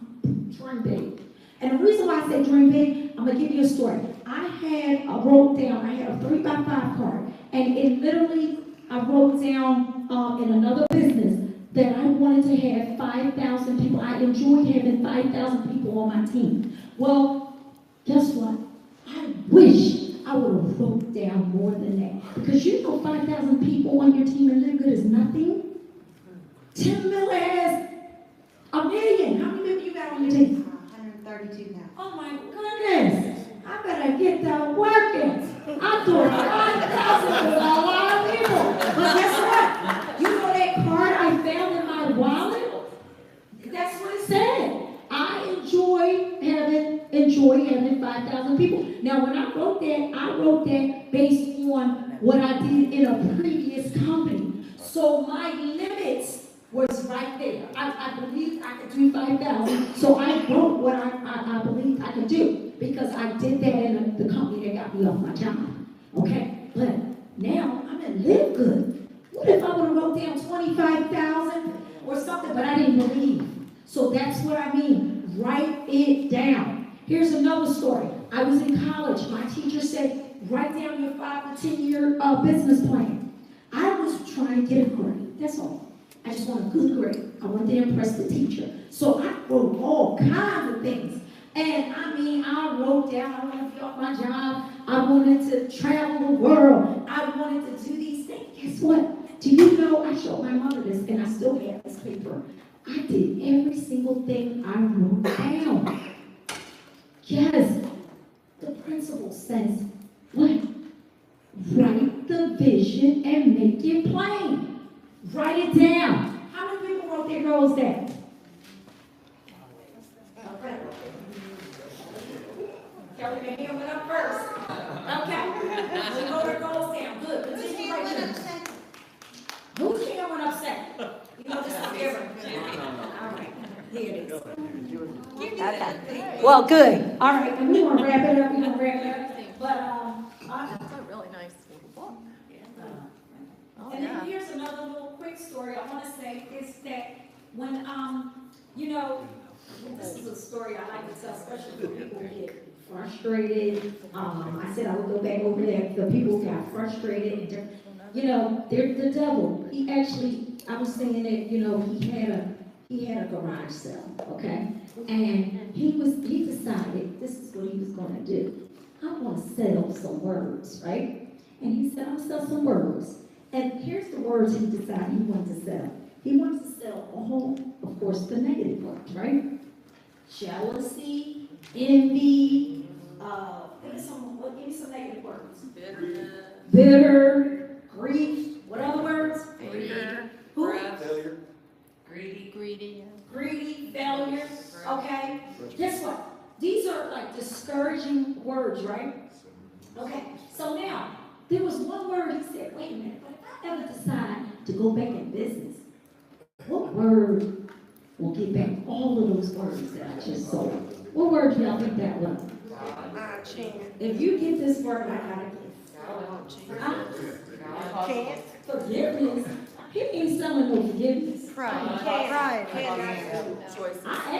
Dream big. And the reason why I say dream big, I'm going to give you a story. I wrote down, I had a 3x5 card, and it literally, I wrote down in another business that I wanted to have 5,000 people. I enjoyed having 5,000 people on my team. Well, guess what? I wish I would have wrote down more than that. Because 5,000 people on your team in LiveGood is nothing. Tim Miller has 1 million. How many people you got on your team? 132 now. Oh my goodness. I better get that working. I thought 5,000 was a lot of people. But guess what? You know that card I found in my wallet? That's what it said. I enjoy having 5,000 people. Now, when I wrote that based on what I did in a previous company. So my limits was right there. I believed I could do 5,000, so I wrote what I believed I could do, because I did that in the company that got me off my job. Okay, but now I'm in LiveGood. What if I would have wrote down 25,000 or something, but I didn't believe? So that's what I mean. Write it down. Here's another story. I was in college. My teacher said, write down your 5 to 10 year business plan. I was trying to get a grade. That's all. I just want a good grade. I wanted to impress the teacher. So I wrote all kinds of things. And I wrote down, I wanted to be off my job. I wanted to travel the world. I wanted to do these things. Guess what? Do you know, I showed my mother this, and I still have this paper. I did every single thing I wrote down. Yes, the principle says, what? Write the vision and make it plain. Write it down. How many people wrote their goals down? Kelly, your hand went up first. Okay. We wrote our goals down. Good. Continue right there. Whose hand went up second? You know, just give her. All right. Here it is. Okay. Well, good. All right. And we're going to wrap it up. We're going to wrap it up. But, That's a really nice book. and then here's another little quick story I want to say is that when, you know, this is a story I like to tell, especially when people get frustrated. I said I would go back over there. The people got frustrated. And you know, they're the devil. He actually, I was saying that, you know, he had a garage sale, okay? And he decided this is what he was going to do. I'm going to sell some words, right? And he said, I'll sell some words. And here's the words he decided he wanted to sell. He wanted to sell all, of course, the negative words, right? Jealousy, envy, give me some negative words. Bitter, grief, what other words? Anger, Who? Failure. greedy. Greedy, failure, okay? Guess what? These are like discouraging words, right? Okay, so now, there was one word he said, wait a minute, but if I ever decide to go back in business, what word will get back all of those words that I just sold? What word do y'all think that was? If you get this word, I gotta get. Forgiveness. Give me some of no forgiveness. Pride. I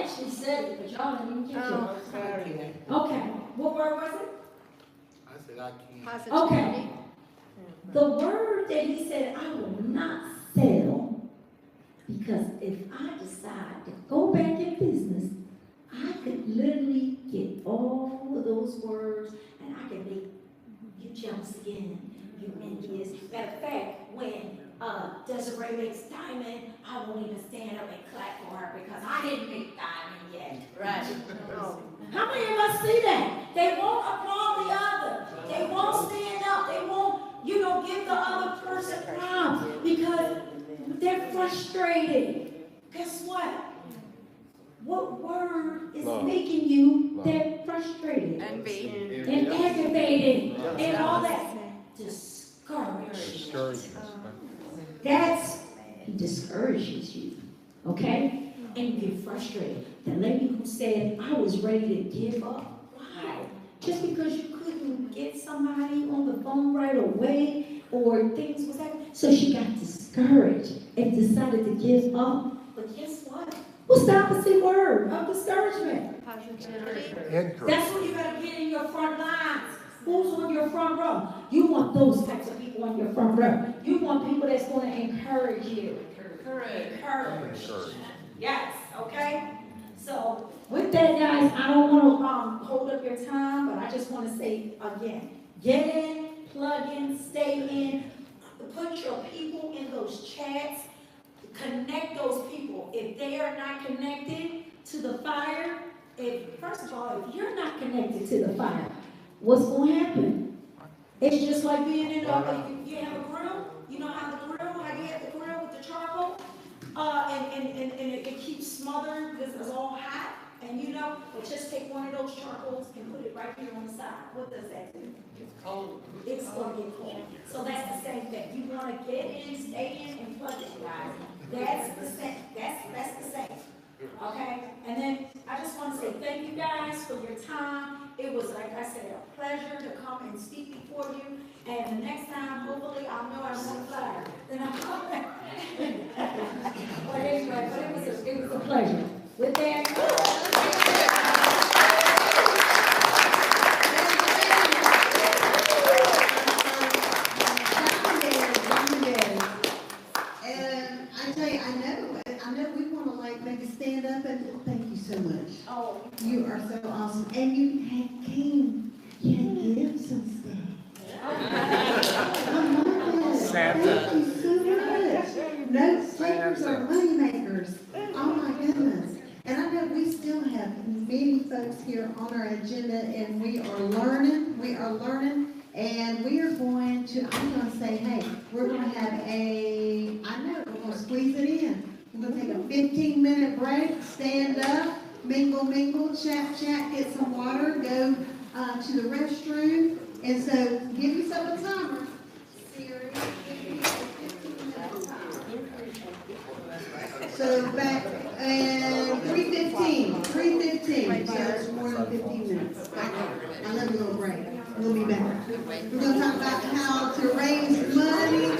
actually said it, but y'all didn't even catch it. Okay, what word was it? I said I can't. Positivity. Okay. The word that he said I will not sell, because if I decide to go back in business, I could literally get all of those words and I could make you jealous again, you envious. Matter of fact, when Desiree makes diamond, I won't even stand up and clap for her because I didn't make diamond yet. Right. How many of us see that? They won't applaud the other. They won't stand up. They won't, you know, give the other person props because they're frustrated. Guess what? What word is making you that frustrated? Envy. And aggravated and all that. Discouraged. He discourages you. Okay? And you get frustrated. The lady who said, I was ready to give up. Why? Just because you couldn't get somebody on the phone right away or things was happening. So she got discouraged and decided to give up. But guess what? What's the opposite word of discouragement? Positivity. That's what you got to get in your front lines. Who's on your front row? You want those types of people on your front row. You want people that's going to encourage you. Encourage. Yes, okay? So, with that, guys, I don't want to hold up your time, but I just want to say again, get in, plug in, stay in, put your people in those chats, connect those people. If they are not connected to the fire, first of all, if you're not connected to the fire, what's going to happen? It's just like being in you have a grill, you know how you have the grill with the charcoal, and it keeps smothering because it's all hot, and you know, but just take one of those charcoals and put it right here on the side. What does that do? It's cold. It's going to get cold. So that's the same thing. You want to get in, stay in, and plug it, guys. That's the same. That's the same. Okay? And then I just want to say thank you guys for your time. It was, like I said, a pleasure to come and speak before you. And the next time, hopefully, I'll know I'm on fire. Then I'll come back. But anyway, it was a pleasure. With that, awesome. And you came, you had gifts and stuff. I love it. Santa. Thank you so much. Note takers are money makers. Oh my goodness. And I know we still have many folks here on our agenda, and we are learning, and we are going to, I'm going to say, hey, we're going to have we're going to squeeze it in. We're going to take a 15-minute break, stand up, mingle, chat, get some water, go to the restroom, and so give yourself a timer. So back, and 3:15, so it's more than 15 minutes. I love a little break. We'll be back. We're gonna talk about how to raise money